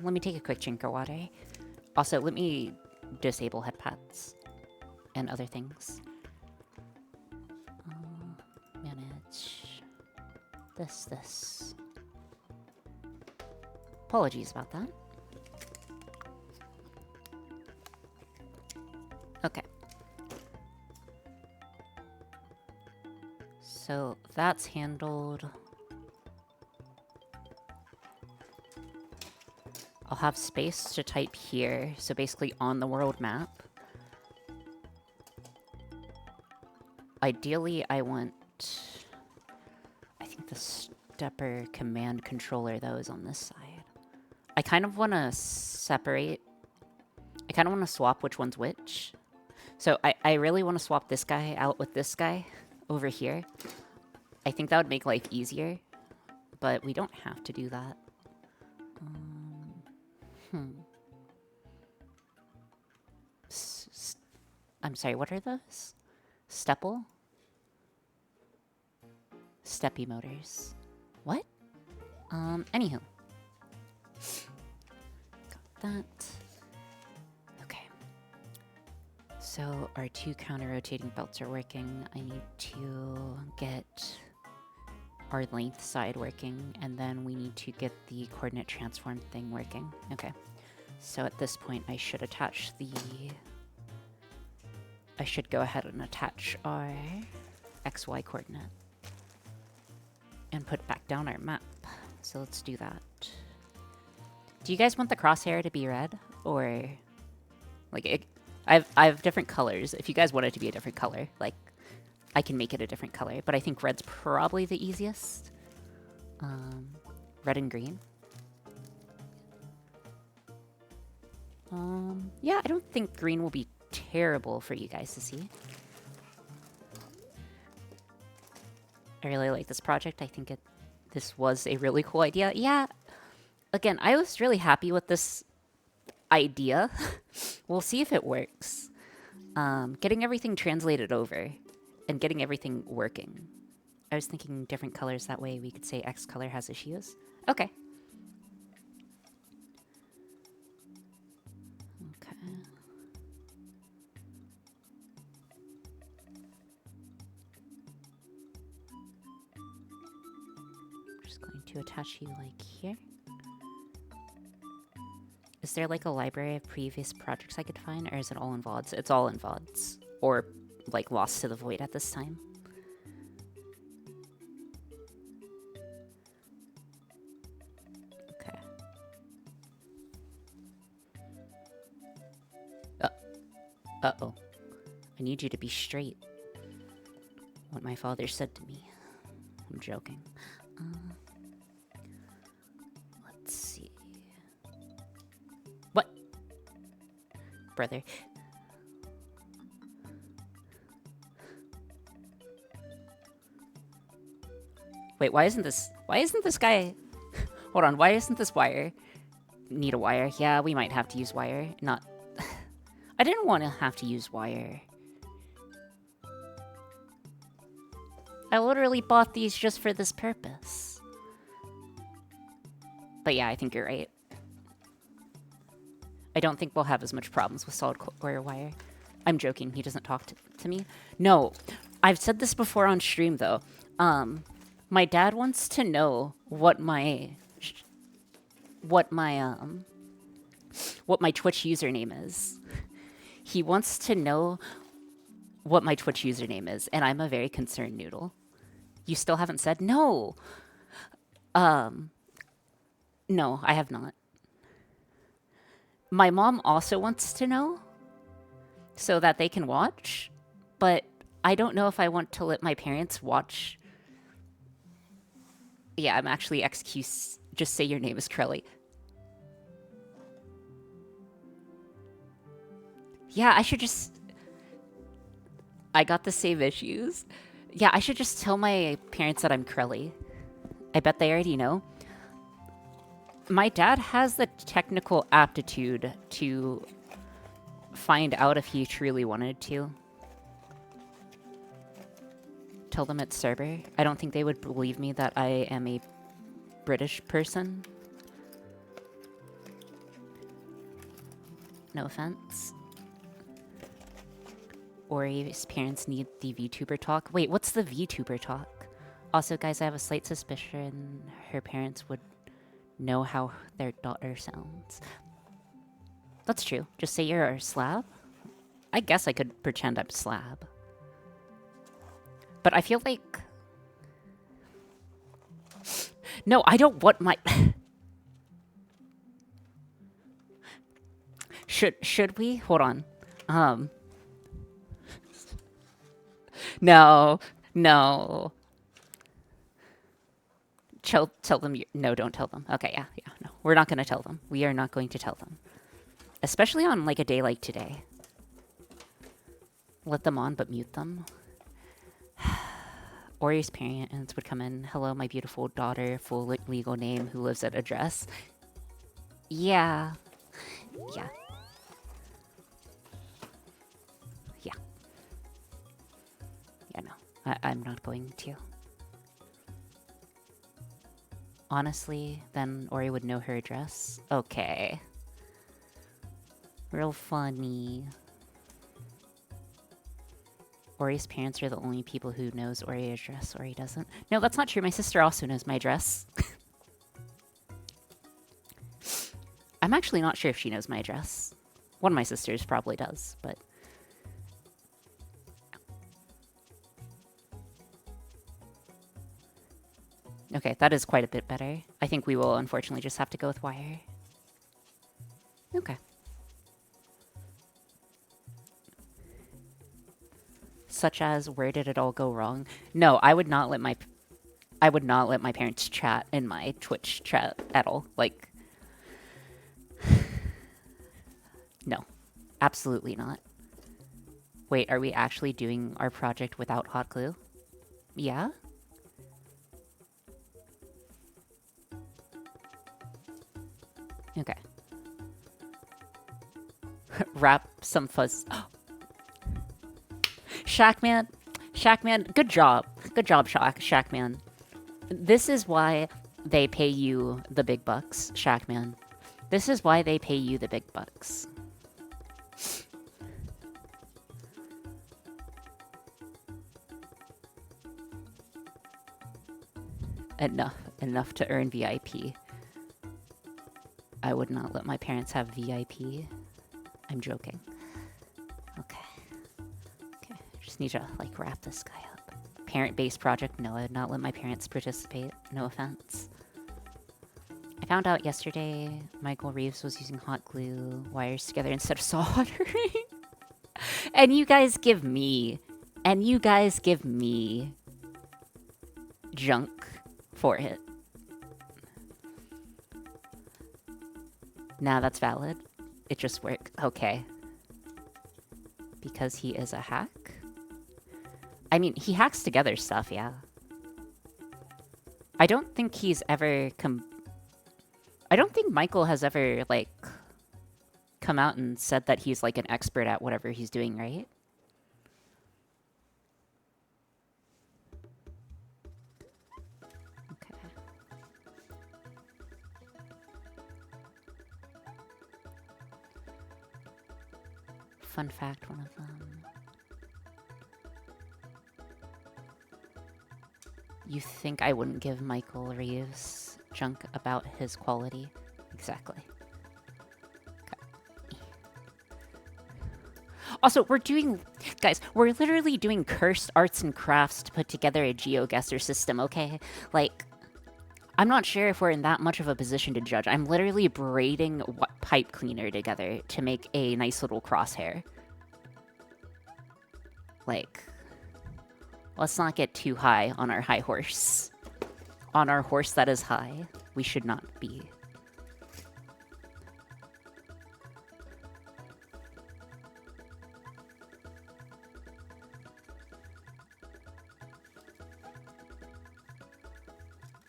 Let me take a quick drink of water. Also, let me disable head pads and other things. Manage this. Apologies about that. Okay. So that's handled. I'll have space to type here, so basically on the world map. Ideally, I want... I think the stepper command controller, though, is on this side. I kind of want to separate... I kind of want to swap which one's which. So I really want to swap this guy out with this guy over here. I think that would make life easier, but we don't have to do that. I'm sorry, what are those? Stepple? Steppy motors. What? Anywho. Got that. Okay. So our 2 counter-rotating belts are working. I need to get our length side working, and then we need to get the coordinate transform thing working. Okay. So at this point, I should attach the... I should go ahead and attach our XY coordinate and put back down our map. So let's do that. Do you guys want the crosshair to be red, or like I have different colors. If you guys want it to be a different color, like I can make it a different color, but I think red's probably the easiest. Red and green. Yeah, I don't think green will be terrible for you guys to see. I really like this project. I think this was a really cool idea. Yeah, again, I was really happy with this idea. We'll see if it works. Getting everything translated over and getting everything working. I was thinking different colors, that way we could say X color has issues. Okay. just going to attach you like here. Is there like a library of previous projects I could find, or is it all in VODs? It's all in VODs. Or like lost to the void at this time. Okay. Uh-oh. I need you to be straight. What my father said to me. I'm joking. Let's see. What? Brother. Wait, why isn't this guy... Hold on, why isn't this wire? Need a wire? Yeah, we might have to use wire. Not... I didn't want to have to use wire. I literally bought these just for this purpose. But yeah, I think you're right. I don't think we'll have as much problems with solid core wire. I'm joking, he doesn't talk to me. No, I've said this before on stream though. My dad wants to know what my Twitch username is. He wants to know what my Twitch username is, and I'm a very concerned noodle. You still haven't said? No! No, I have not. My mom also wants to know, so that they can watch, but I don't know if I want to let my parents watch. Yeah, I'm actually XQ. Just say your name is Crelly. Yeah, I should just... I got the same issues. Yeah, I should just tell my parents that I'm Crelly. I bet they already know. My dad has the technical aptitude to find out if he truly wanted to. Tell them it's Cerber. I don't think they would believe me that I am a British person. No offense. Ori's parents need the VTuber talk. Wait, what's the VTuber talk? Also, guys, I have a slight suspicion her parents would know how their daughter sounds. That's true. Just say you're a slab. I guess I could pretend I'm slab. But I feel like... No, I don't want my... Should we? Hold on. No. Tell them no, don't tell them. Okay, yeah, no. We're not going to tell them. We are not going to tell them. Especially on, like, a day like today. Let them on, but mute them. Ori's parents would come in. Hello, my beautiful daughter, full legal name, who lives at address. Yeah. Yeah. Yeah, no. I'm not going to. Honestly, then Ori would know her address. Okay. Real funny. Ori's parents are the only people who knows Ori's address. Ori doesn't. No, that's not true. My sister also knows my address. I'm actually not sure if she knows my address. One of my sisters probably does, but... Okay, that is quite a bit better. I think we will unfortunately just have to go with wire. Okay. Such as, where did it all go wrong? No, I would not let my parents chat in my Twitch chat at all. Like, no, absolutely not. Wait, are we actually doing our project without hot glue? Yeah? Okay. Wrap some fuzz. Shackman, good job. Good job, Shackman. This is why they pay you the big bucks, Shackman. This is why they pay you the big bucks. Enough. enough to earn VIP. I would not let my parents have VIP. I'm joking. Okay. Okay, just need to, like, wrap this guy up. Parent-based project? No, I would not let my parents participate. No offense. I found out yesterday Michael Reeves was using hot glue wires together instead of soldering. And you guys give me junk for it. Nah, that's valid. It just worked. Okay. Because he is a hack? I mean, he hacks together stuff, yeah. I don't think he's ever I don't think Michael has ever, like, come out and said that he's, like, an expert at whatever he's doing, right? Okay. Fun fact, one of them. You think I wouldn't give Michael Reeves junk about his quality? Exactly. Okay. Also, guys, we're literally doing cursed arts and crafts to put together a GeoGuessr system, okay? Like, I'm not sure if we're in that much of a position to judge. I'm literally braiding pipe cleaner together to make a nice little crosshair. Like, let's not get too high on our high horse. On our horse that is high, we should not be.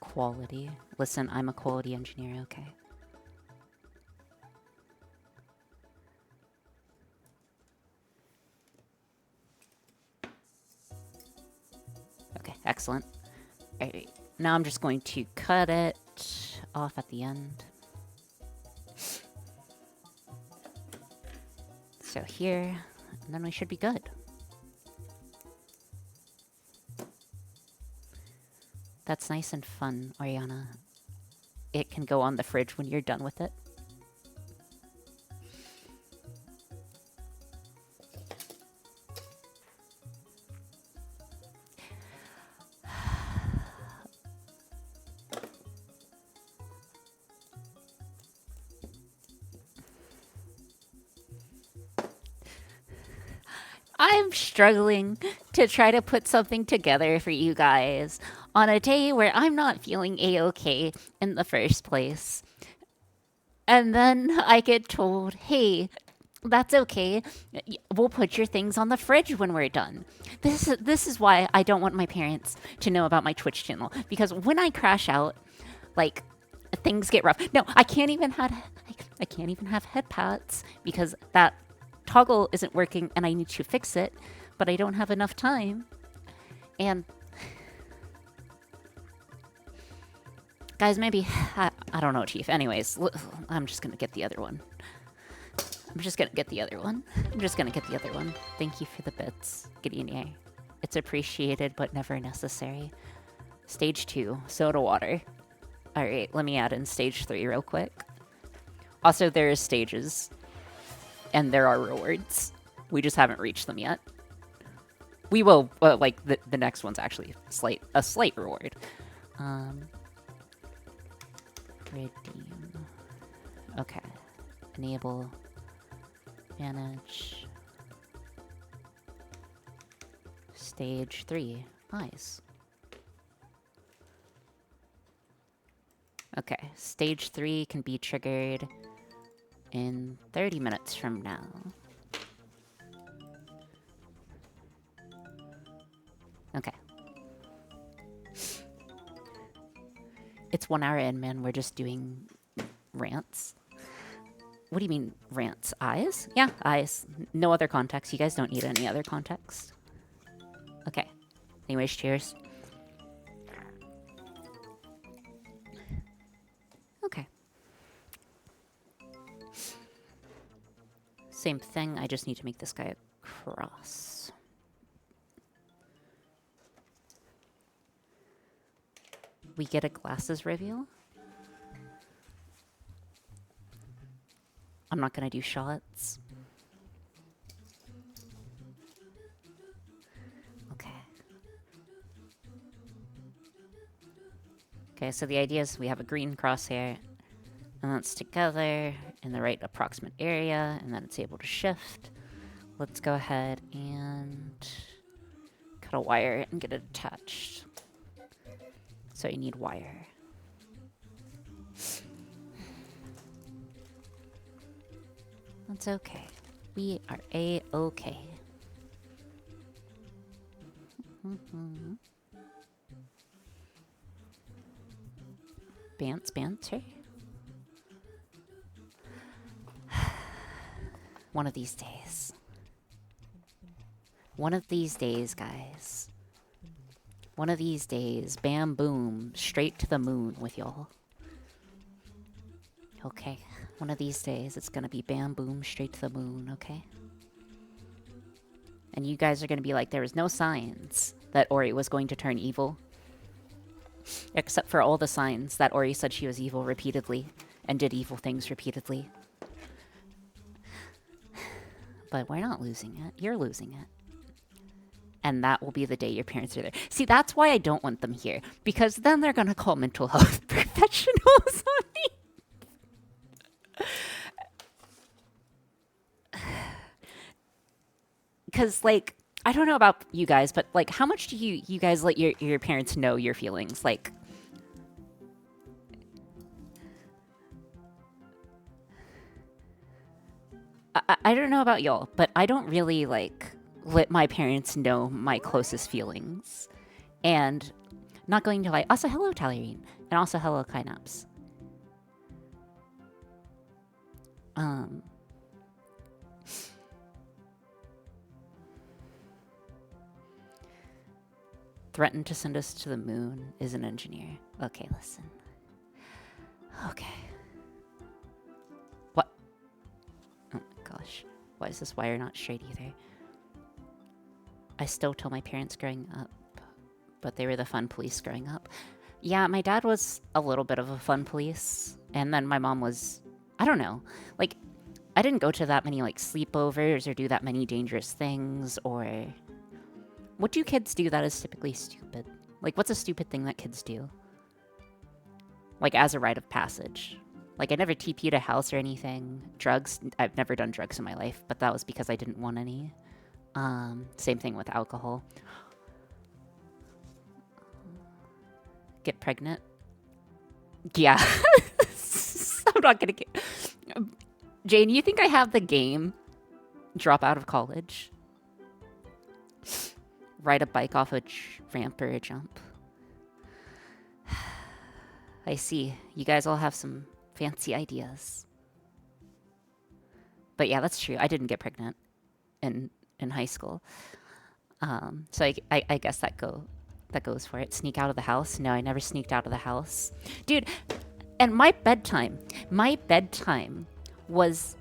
Quality. Listen, I'm a quality engineer, okay? Okay, excellent. Alright, now I'm just going to cut it off at the end. So here, and then we should be good. That's nice and fun, Oriana. It can go on the fridge when you're done with it. I'm struggling to try to put something together for you guys on a day where I'm not feeling a-okay in the first place. And then I get told, hey, that's okay. We'll put your things on the fridge when we're done. This is why I don't want my parents to know about my Twitch channel. Because when I crash out, like, things get rough. No, I can't even have head pats because that toggle isn't working and I need to fix it, but I don't have enough time. And guys, maybe I don't know, Chief. Anyways, I'm just gonna get the other one. Thank you for the bits, Gideon. It's appreciated but never necessary. Stage 2, soda water. Alright, let me add in stage 3 real quick. Also, there is stages. And there are rewards. We just haven't reached them yet. We will, like, the next one's actually a slight reward. Redeem. Okay. Enable. Manage. Stage 3. Nice. Okay. Stage 3 can be triggered in 30 minutes from now. Okay. It's 1 hour in, man. We're just doing rants. What do you mean, rants? Eyes? Yeah, eyes. No other context. You guys don't need any other context. Okay. Anyways, cheers. Okay. Same thing, I just need to make this guy a cross. we get a glasses reveal. I'm not gonna do shots. Okay. Okay, so the idea is we have a green crosshair, and that's together in the right approximate area, and then it's able to shift. Let's go ahead and cut a wire and get it attached. So you need wire. That's okay. We are A-okay. Banter. One of these days. One of these days, guys. One of these days, bam boom, straight to the moon with y'all. Okay. One of these days, it's gonna be bam boom, straight to the moon, okay? And you guys are gonna be like, there was no signs that Ori was going to turn evil. Except for all the signs that Ori said she was evil repeatedly and did evil things repeatedly. But we're not losing it. You're losing it. And that will be the day your parents are there. See, that's why I don't want them here. Because then they're going to call mental health professionals on me. Because, like, I don't know about you guys, but, like, how much do you guys let your parents know your feelings? Like, I don't know about y'all, but I don't really, like, let my parents know my closest feelings. And not going to lie. Also, hello, Talyrine. And also, hello, Kynaps. Threatened to send us to the moon is an engineer. Okay, listen. Okay. What? Oh my gosh. Why is this wire not straight either? I still tell my parents growing up, but they were the fun police growing up. Yeah, my dad was a little bit of a fun police, and then my mom was, I don't know, like, I didn't go to that many, like, sleepovers or do that many dangerous things, or... What do kids do that is typically stupid? Like, what's a stupid thing that kids do? Like, as a rite of passage. Like, I never TP'd a house or anything. Drugs, I've never done drugs in my life, but that was because I didn't want any. Same thing with alcohol. Get pregnant? Yeah. I'm not gonna get... Jane, you think I have the game? Drop out of college? Ride a bike off a ramp or a jump? I see. You guys all have some fancy ideas. But yeah, that's true. I didn't get pregnant in high school. So I guess that goes for it. Sneak out of the house? No, I never sneaked out of the house. Dude, and my bedtime was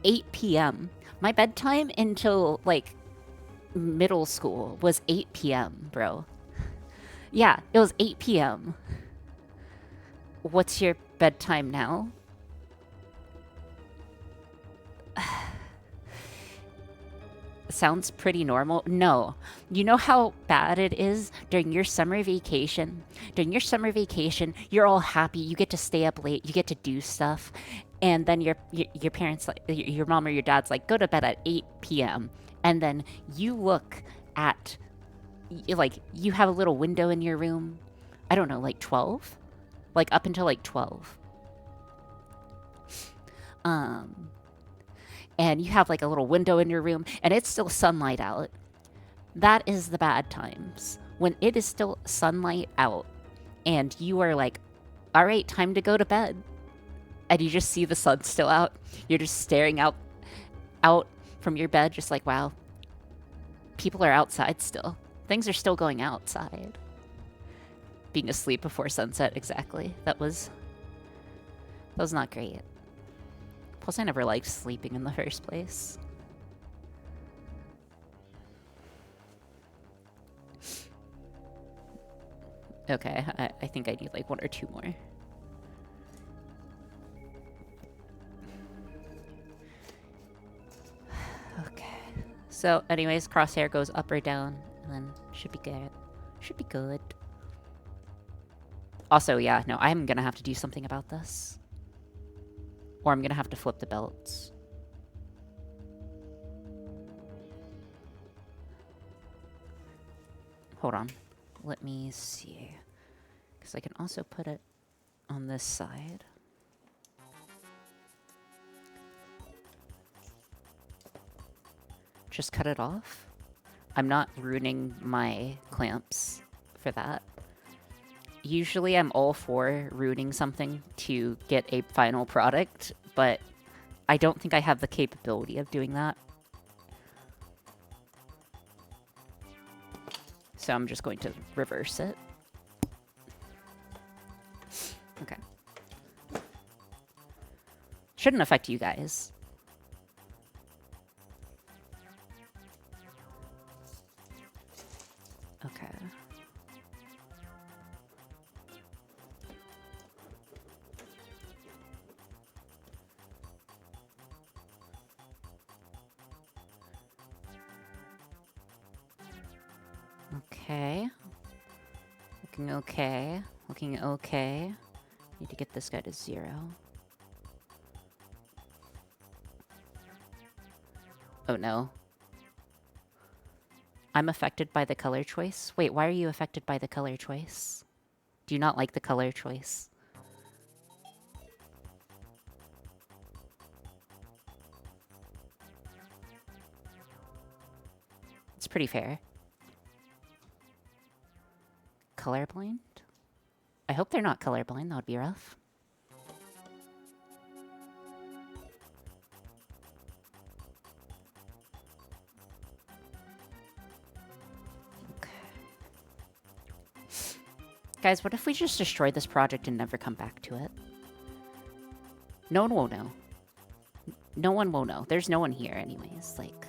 8 p.m. My bedtime until, like, middle school was 8 p.m., bro. Yeah, it was 8 p.m. What's your bedtime now? Sounds pretty normal. No. You know how bad it is during your summer vacation? During your summer vacation, you're all happy. You get to stay up late. You get to do stuff. And then your parents, like, your mom or your dad's like, go to bed at 8 p.m. And then you look at, like, you have a little window in your room. I don't know, like 12? Like, up until, like, 12. And you have, like, a little window in your room, and it's still sunlight out. That is the bad times. When it is still sunlight out, and you are like, all right, time to go to bed. And you just see the sun still out. You're just staring out from your bed, just like, wow, people are outside still. Things are still going outside. Being asleep before sunset, exactly. That was not great. Plus, I never liked sleeping in the first place. Okay, I think I need like 1 or 2 more. Okay. So, anyways, crosshair goes up or down, and then should be good. Should be good. Also, yeah, no, I'm gonna have to do something about this. Or I'm gonna have to flip the belts. Hold on. Let me see. Because I can also put it on this side. Just cut it off. I'm not ruining my clamps for that. Usually I'm all for ruining something to get a final product, but I don't think I have the capability of doing that. So I'm just going to reverse it. Okay. Shouldn't affect you guys. Okay. Okay. Looking okay. Looking okay. Need to get this guy to 0. Oh no. I'm affected by the color choice? Wait, why are you affected by the color choice? Do you not like the color choice? It's pretty fair. Colorblind? I hope they're not colorblind, that would be rough. Okay. Guys, what if we just destroy this project and never come back to it? No one will know. No one will know. There's no one here anyways. Like,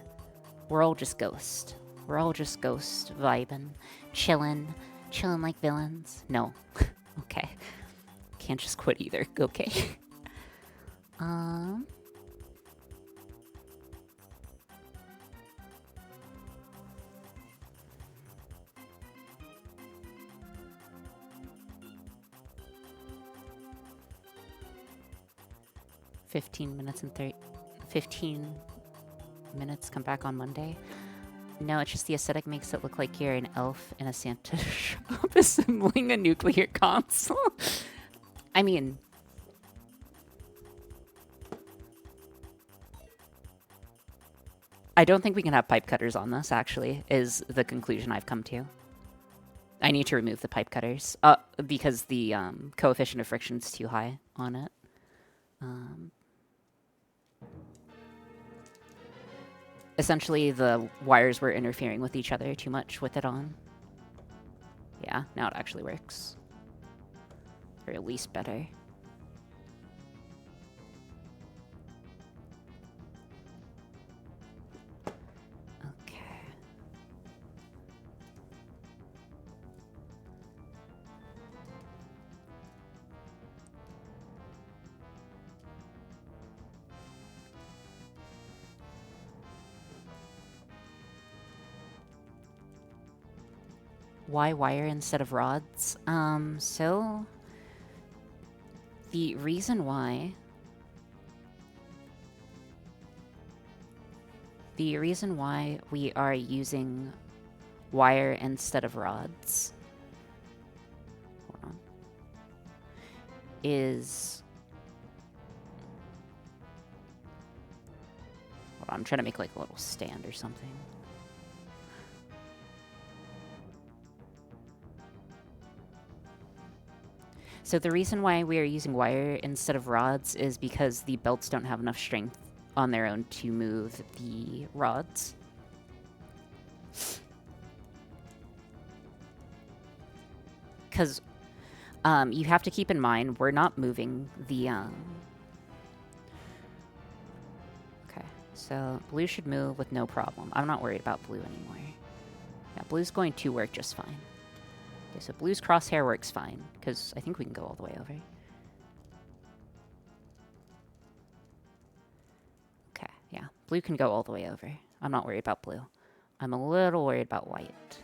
we're all just ghost. We're all just ghost vibing, chilling like villains. No. Okay. Can't just quit either. Okay. 15 minutes and 15 minutes, come back on Monday. No, it's just the aesthetic makes it look like you're an elf in a Santa shop assembling a nuclear console. I mean... I don't think we can have pipe cutters on this, actually, is the conclusion I've come to. I need to remove the pipe cutters, because the coefficient of friction is too high on it. Essentially, the wires were interfering with each other too much with it on. Yeah, now it actually works. Or at least better. Okay. Why wire instead of rods? So... The reason why... The reason why we are using wire instead of rods... Hold on. Is... Hold on, I'm trying to make like a little stand or something. So the reason why we are using wire instead of rods is because the belts don't have enough strength on their own to move the rods. Because you have to keep in mind, we're not moving the... Okay, so blue should move with no problem. I'm not worried about blue anymore. Yeah, blue's going to work just fine. Okay, so blue's crosshair works fine, because I think we can go all the way over. Okay, yeah. Blue can go all the way over. I'm not worried about blue. I'm a little worried about white.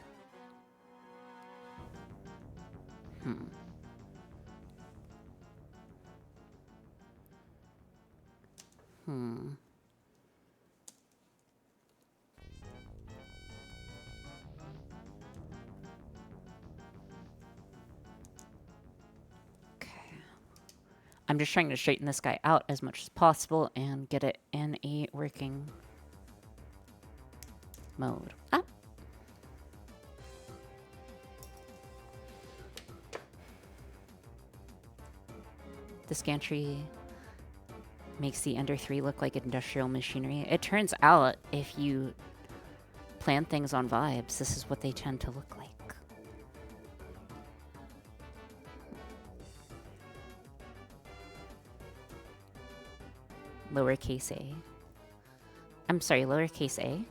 I'm just trying to straighten this guy out as much as possible and get it in a working mode. Ah! This gantry makes the Ender 3 look like industrial machinery. It turns out, if you plan things on vibes, this is what they tend to look like. Lowercase a. I'm sorry, lowercase a?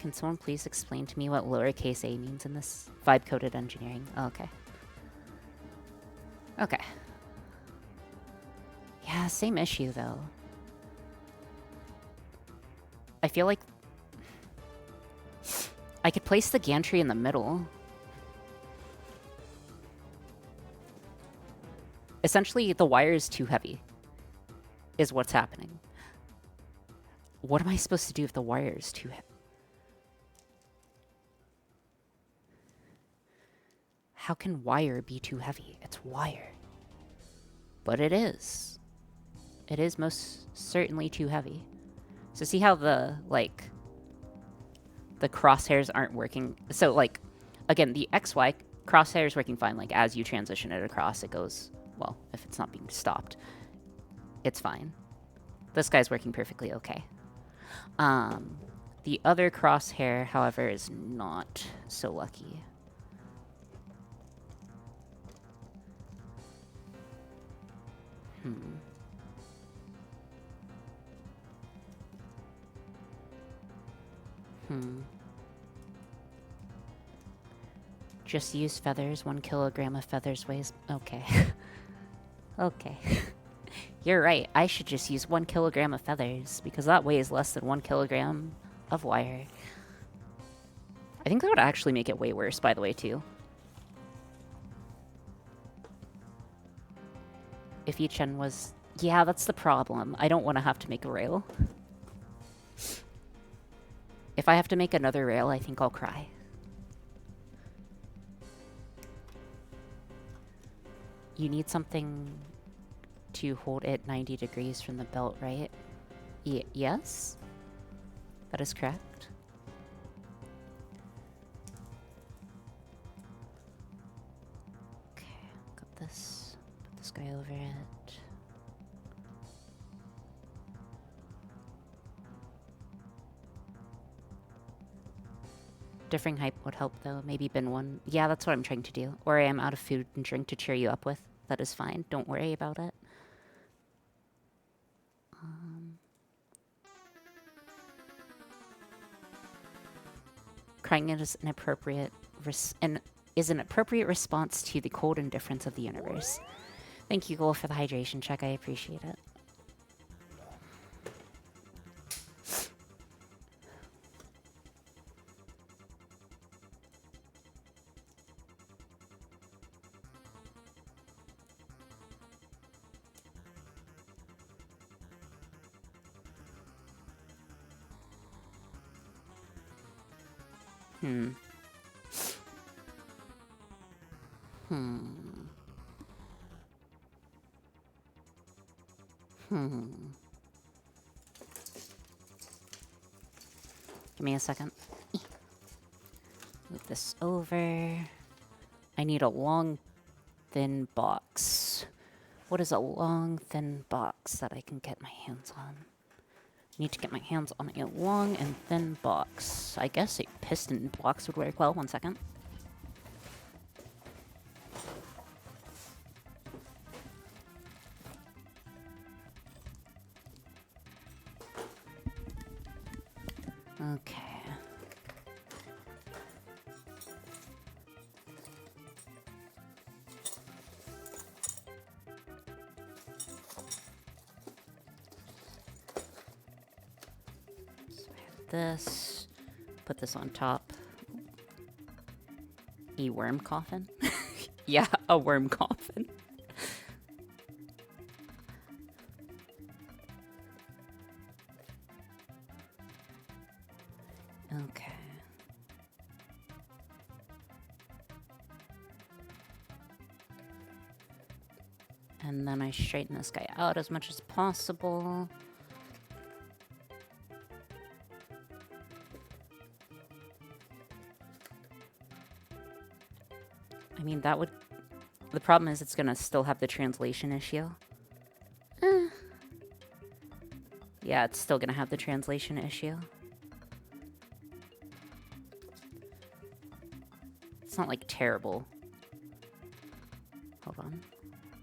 Can someone please explain to me what lowercase a means in this vibe-coded engineering? Oh, okay. Okay. Yeah, same issue, though. I feel like I could place the gantry in the middle. Essentially, the wire is too heavy, is what's happening. What am I supposed to do if the wire is too heavy? How can wire be too heavy? It's wire. But it is. It is most certainly too heavy. So see how the, like, the crosshairs aren't working? So, like, again, the XY crosshair is working fine. Like, as you transition it across, it goes, well, if it's not being stopped, it's fine. This guy's working perfectly okay. The other crosshair, however, is not so lucky. Just use feathers. 1 kilogram of feathers weighs... Okay. Okay. You're right. I should just use 1 kilogram of feathers, because that weighs less than 1 kilogram of wire. I think that would actually make it way worse, by the way, too. If each end was... Yeah, that's the problem. I don't want to have to make a rail. If I have to make another rail, I think I'll cry. You need something to hold it 90 degrees from the belt, right? Yes? That is correct. Okay, got this. Put this guy over it. Differing height would help, though. Maybe bin 1. Yeah, that's what I'm trying to do. Or I am out of food and drink to cheer you up with. That is fine. Don't worry about it. Crying is an appropriate response to the cold indifference of the universe. Thank you, Goal, for the hydration check. I appreciate it. Give me a second. Move this over. I need a long, thin box. What is a long, thin box that I can get my hands on? I need to get my hands on a long and thin box. I guess a piston box would work well. 1 second. this. Put this on top. A worm coffin? Yeah, a worm coffin. Okay. And then I straighten this guy out as much as possible. I mean, that would... The problem is it's gonna still have the translation issue. Yeah, it's still gonna have the translation issue. It's not, like, terrible. Hold on.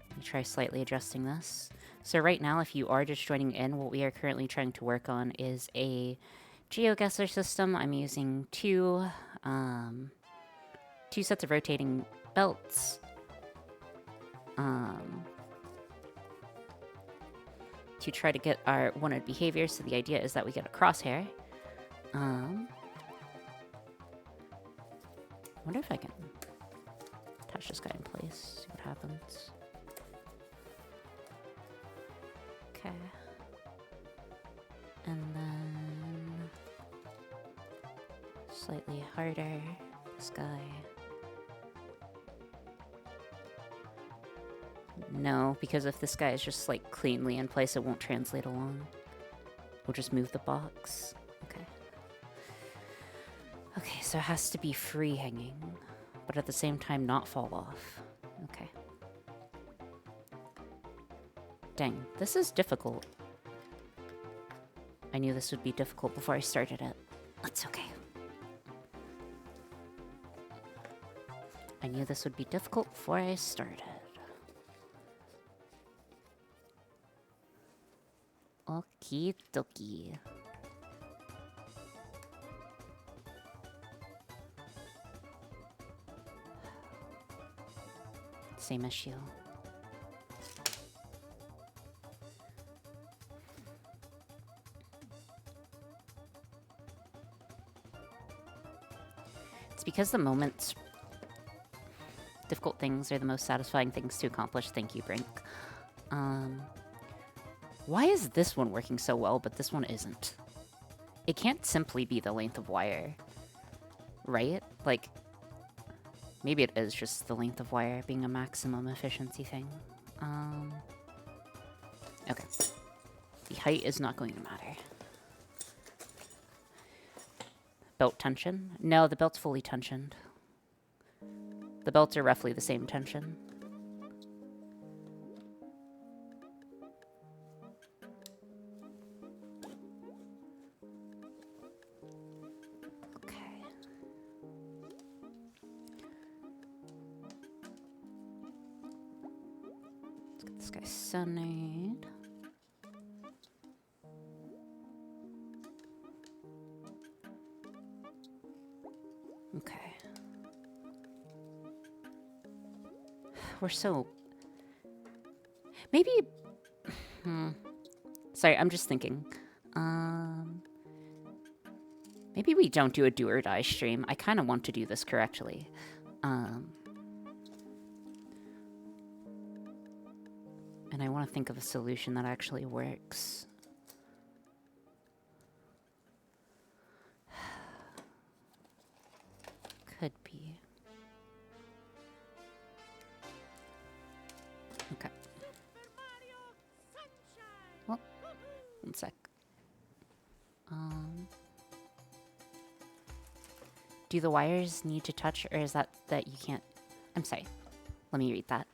Let me try slightly adjusting this. So right now, if you are just joining in, what we are currently trying to work on is a GeoGuessr system. I'm using two sets of rotating belts. To try to get our wanted behavior. So the idea is that we get a crosshair. I wonder if I can touch this guy in place, see what happens. Okay. And then slightly harder, this guy. No, because if this guy is just like cleanly in place, it won't translate along. We'll just move the box. Okay. Okay, so it has to be free hanging, but at the same time not fall off. Okay. Dang, this is difficult. I knew this would be difficult before I started it. That's okay. I knew this would be difficult before I started. Okie dokie. Same issue. It's because the moments, difficult things are the most satisfying things to accomplish. Thank you, Brink. Why is this one working so well, but this one isn't? It can't simply be the length of wire, right? Like, maybe it is just the length of wire being a maximum efficiency thing. Okay. The height is not going to matter. Belt tension? No, the belt's fully tensioned. The belts are roughly the same tension. This guy's centered. Okay. We're so... Maybe... Sorry, I'm just thinking. Maybe we don't do a do or die stream. I kind of want to do this correctly. And I want to think of a solution that actually works. Could be. Okay. Well, one sec. Do the wires need to touch, or is that you can't? I'm sorry. Let me read that.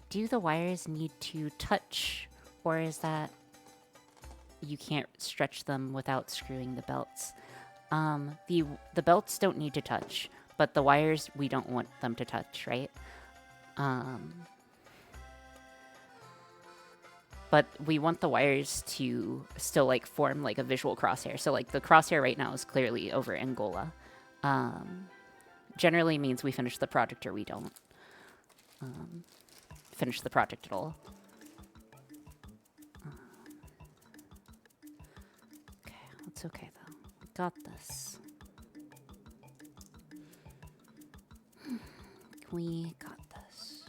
Do the wires need to touch, or is that you can't stretch them without screwing the belts? The belts don't need to touch, but the wires, we don't want them to touch, right? But we want the wires to still, like, form, like, a visual crosshair. So, like, the crosshair right now is clearly over Angola. Generally means we finish the project or we don't. Finish the project at all. It's okay, though. We got this. We got this.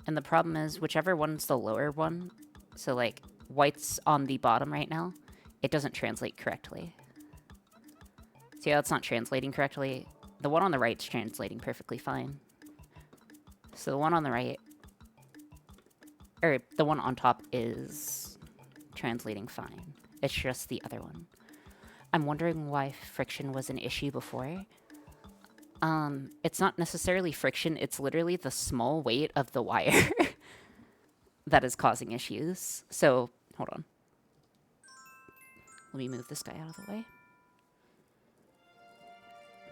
And the problem is, whichever one's the lower one, so like white's on the bottom right now, it doesn't translate correctly. See how it's not translating correctly? The one on the right's translating perfectly fine. So the one on the right, or the one on top is translating fine. It's just the other one. I'm wondering why friction was an issue before. It's not necessarily friction, it's literally the small weight of the wire that is causing issues. So, hold on. Let me move this guy out of the way.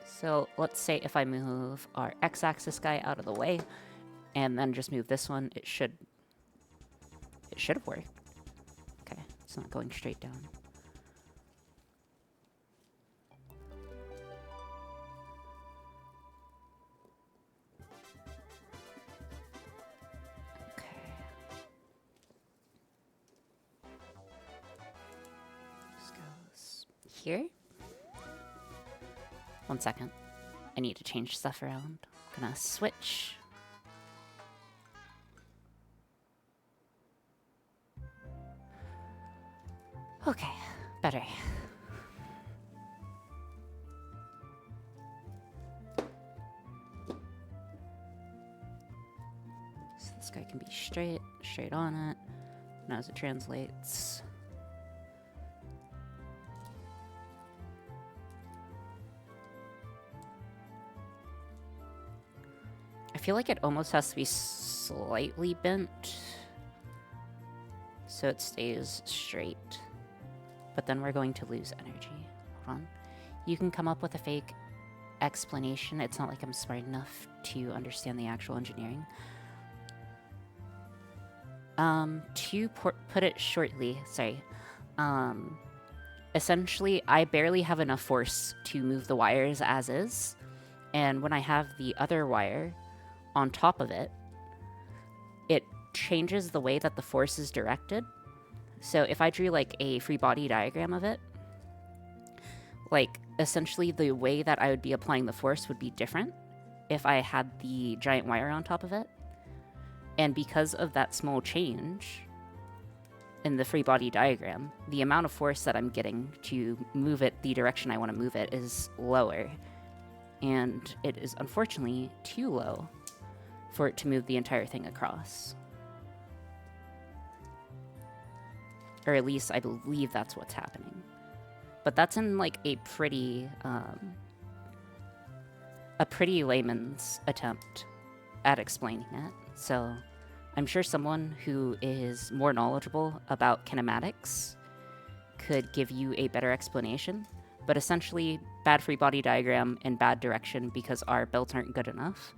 So, let's say if I move our x-axis guy out of the way, and then just move this one, it should have worked. Okay, it's not going straight down. Here? 1 second. I need to change stuff around. I'm gonna switch. Okay, better. So this guy can be straight on it. Now as it translates. I feel like it almost has to be slightly bent so it stays straight. But then we're going to lose energy. Hold on. You can come up with a fake explanation. It's not like I'm smart enough to understand the actual engineering. To put it shortly, sorry. Essentially, I barely have enough force to move the wires as is. And when I have the other wire on top of it, it changes the way that the force is directed. So if I drew like a free body diagram of it, like essentially the way that I would be applying the force would be different if I had the giant wire on top of it. And because of that small change in the free body diagram, the amount of force that I'm getting to move it the direction I want to move it is lower. And it is unfortunately too low for it to move the entire thing across. Or at least I believe that's what's happening. But that's in like a pretty layman's attempt at explaining it. So I'm sure someone who is more knowledgeable about kinematics could give you a better explanation. But essentially, bad free body diagram and bad direction because our belts aren't good enough.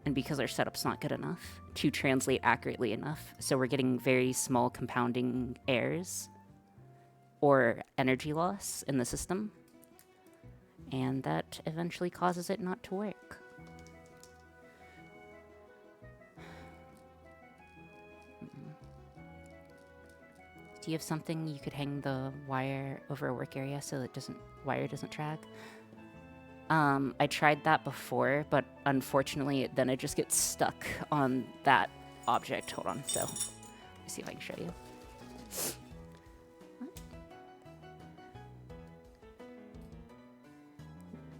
And because our setup's not good enough to translate accurately enough. So we're getting very small compounding errors or energy loss in the system. And that eventually causes it not to work. Do you have something you could hang the wire over a work area so it wire doesn't drag? I tried that before, but unfortunately then it just gets stuck on that object. Hold on, so let me see if I can show you.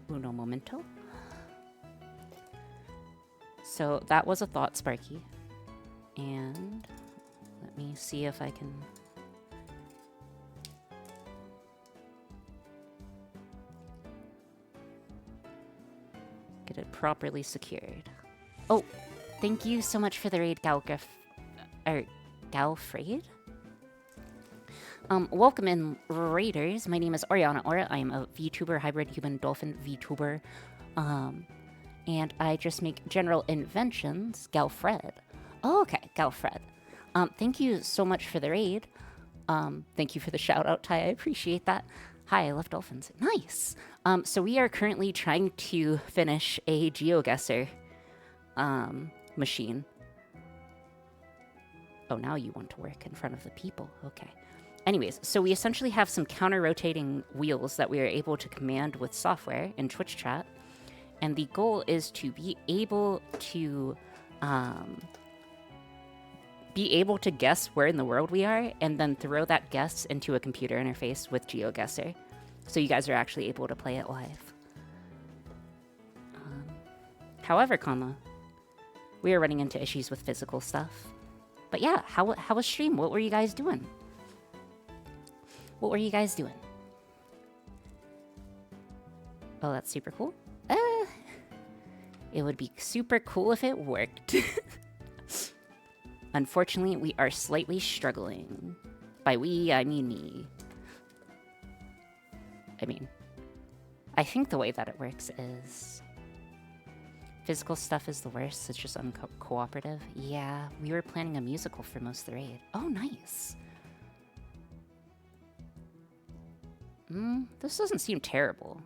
Uno momento. So that was a thought, Sparky. And let me see if I can... get it properly secured. Oh, thank you so much for the raid, Galfrade. Welcome in, raiders. My name is Oriana Aura. I am a VTuber, hybrid human dolphin VTuber. And I just make general inventions. Galfred. Oh, okay, Galfred. Thank you so much for the raid. Thank you for the shout out, Ty. I appreciate that. Hi, I love dolphins. Nice. So we are currently trying to finish a GeoGuessr machine. Oh, now you want to work in front of the people. Okay. Anyways, so we essentially have some counter-rotating wheels that we are able to command with software in Twitch chat. And the goal is to be able to guess where in the world we are and then throw that guess into a computer interface with GeoGuessr. So you guys are actually able to play it live. However, we are running into issues with physical stuff. But yeah, how was stream? What were you guys doing? What were you guys doing? Oh, that's super cool. It would be super cool if it worked. Unfortunately, we are slightly struggling. By we, I mean me. I think the way that it works is... Physical stuff is the worst, it's just uncooperative. Yeah, we were planning a musical for most of the raid. Oh, nice. This doesn't seem terrible.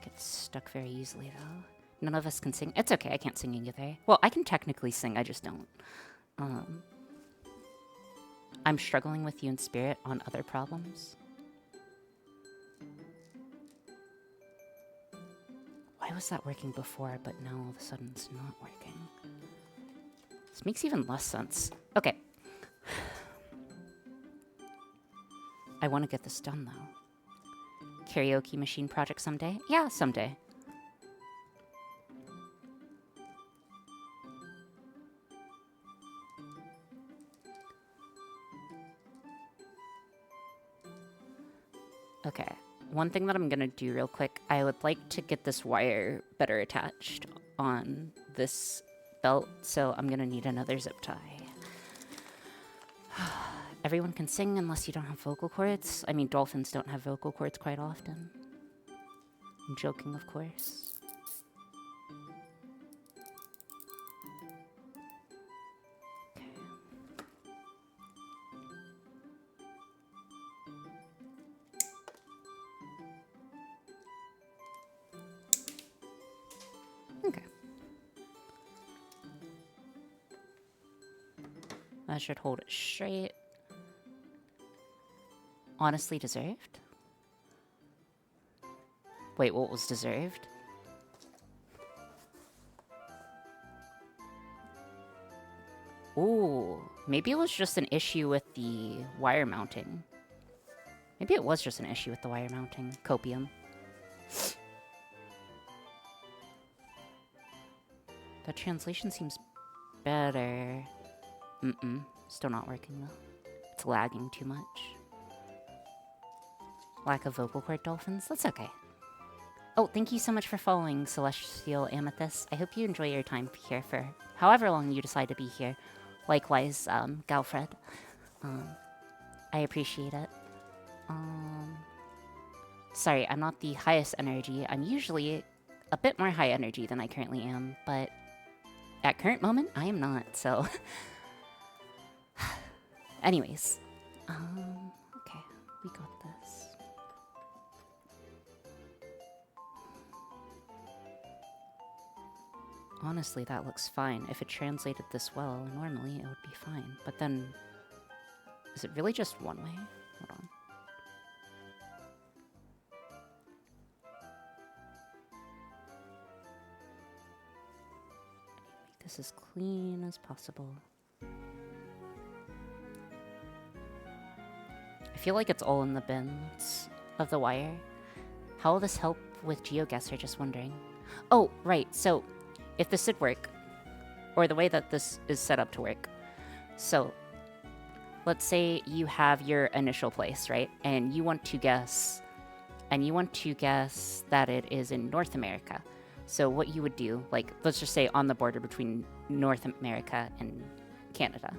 Gets stuck very easily, though. None of us can sing. It's okay, I can't sing either. Well, I can technically sing, I just don't. I'm struggling with you in spirit on other problems. Why was that working before, but now all of a sudden it's not working? This makes even less sense. Okay. I want to get this done, though. Karaoke machine project someday? Yeah, someday. Okay. One thing that I'm gonna do real quick, I would like to get this wire better attached on this belt, so I'm gonna need another zip tie. Everyone can sing unless you don't have vocal cords. I mean, dolphins don't have vocal cords quite often. I'm joking, of course. Okay. I should hold it straight. Honestly deserved? Wait, what was deserved? Ooh, maybe it was just an issue with the wire mounting. Maybe it was just an issue with the wire mounting. Copium. That translation seems better. Still not working though. It's lagging too much. Lack of vocal cord dolphins? That's okay. Oh, thank you so much for following Celestial Amethyst. I hope you enjoy your time here for however long you decide to be here. Likewise, Galfred. I appreciate it. Sorry, I'm not the highest energy. I'm usually a bit more high energy than I currently am, but at current moment, I am not, so... Anyways. Okay, we got this. Honestly, that looks fine. If it translated this well, normally it would be fine. But then, is it really just one way? Hold on. Make this as clean as possible. I feel like it's all in the bins of the wire. How will this help with GeoGuessr? Just wondering. Oh, right. So, if this did work, or the way that this is set up to work. So, let's say you have your initial place, right? And you want to guess, that it is in North America. So what you would do, like, let's just say on the border between North America and Canada.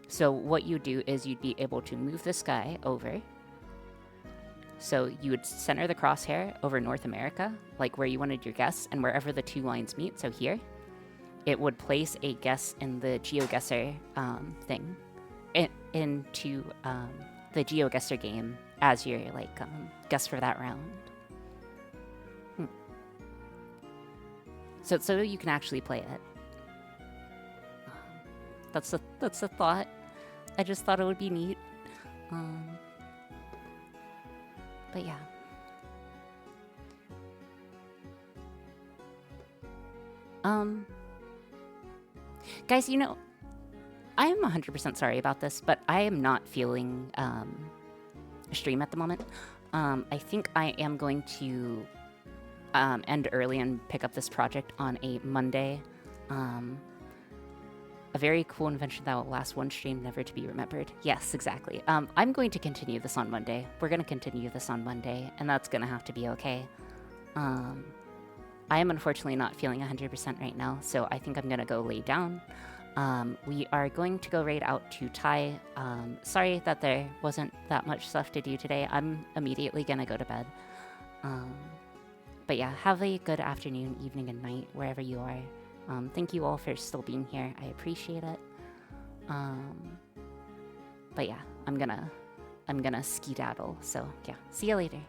So what you do is you'd be able to move this guy over. So you would center the crosshair over North America, like where you wanted your guess, and wherever the two lines meet, so here, it would place a guess in the GeoGuessr thing, into the GeoGuessr game as your, like, guess for that round. So you can actually play it. That's the thought. I just thought it would be neat. But yeah. Guys, you know, I am 100% sorry about this, but I am not feeling a stream at the moment. I think I am going to end early and pick up this project on a Monday. A very cool invention that will last one stream, never to be remembered. Yes, exactly. I'm going to continue this on Monday. We're going to continue this on Monday, and that's going to have to be okay. I am unfortunately not feeling 100% right now, so I think I'm going to go lay down. We are going to go raid out to Ty. Sorry that there wasn't that much stuff to do today. I'm immediately going to go to bed. But yeah, have a good afternoon, evening, and night, wherever you are. Thank you all for still being here. I appreciate it. But yeah, I'm gonna skedaddle. So yeah, see you later.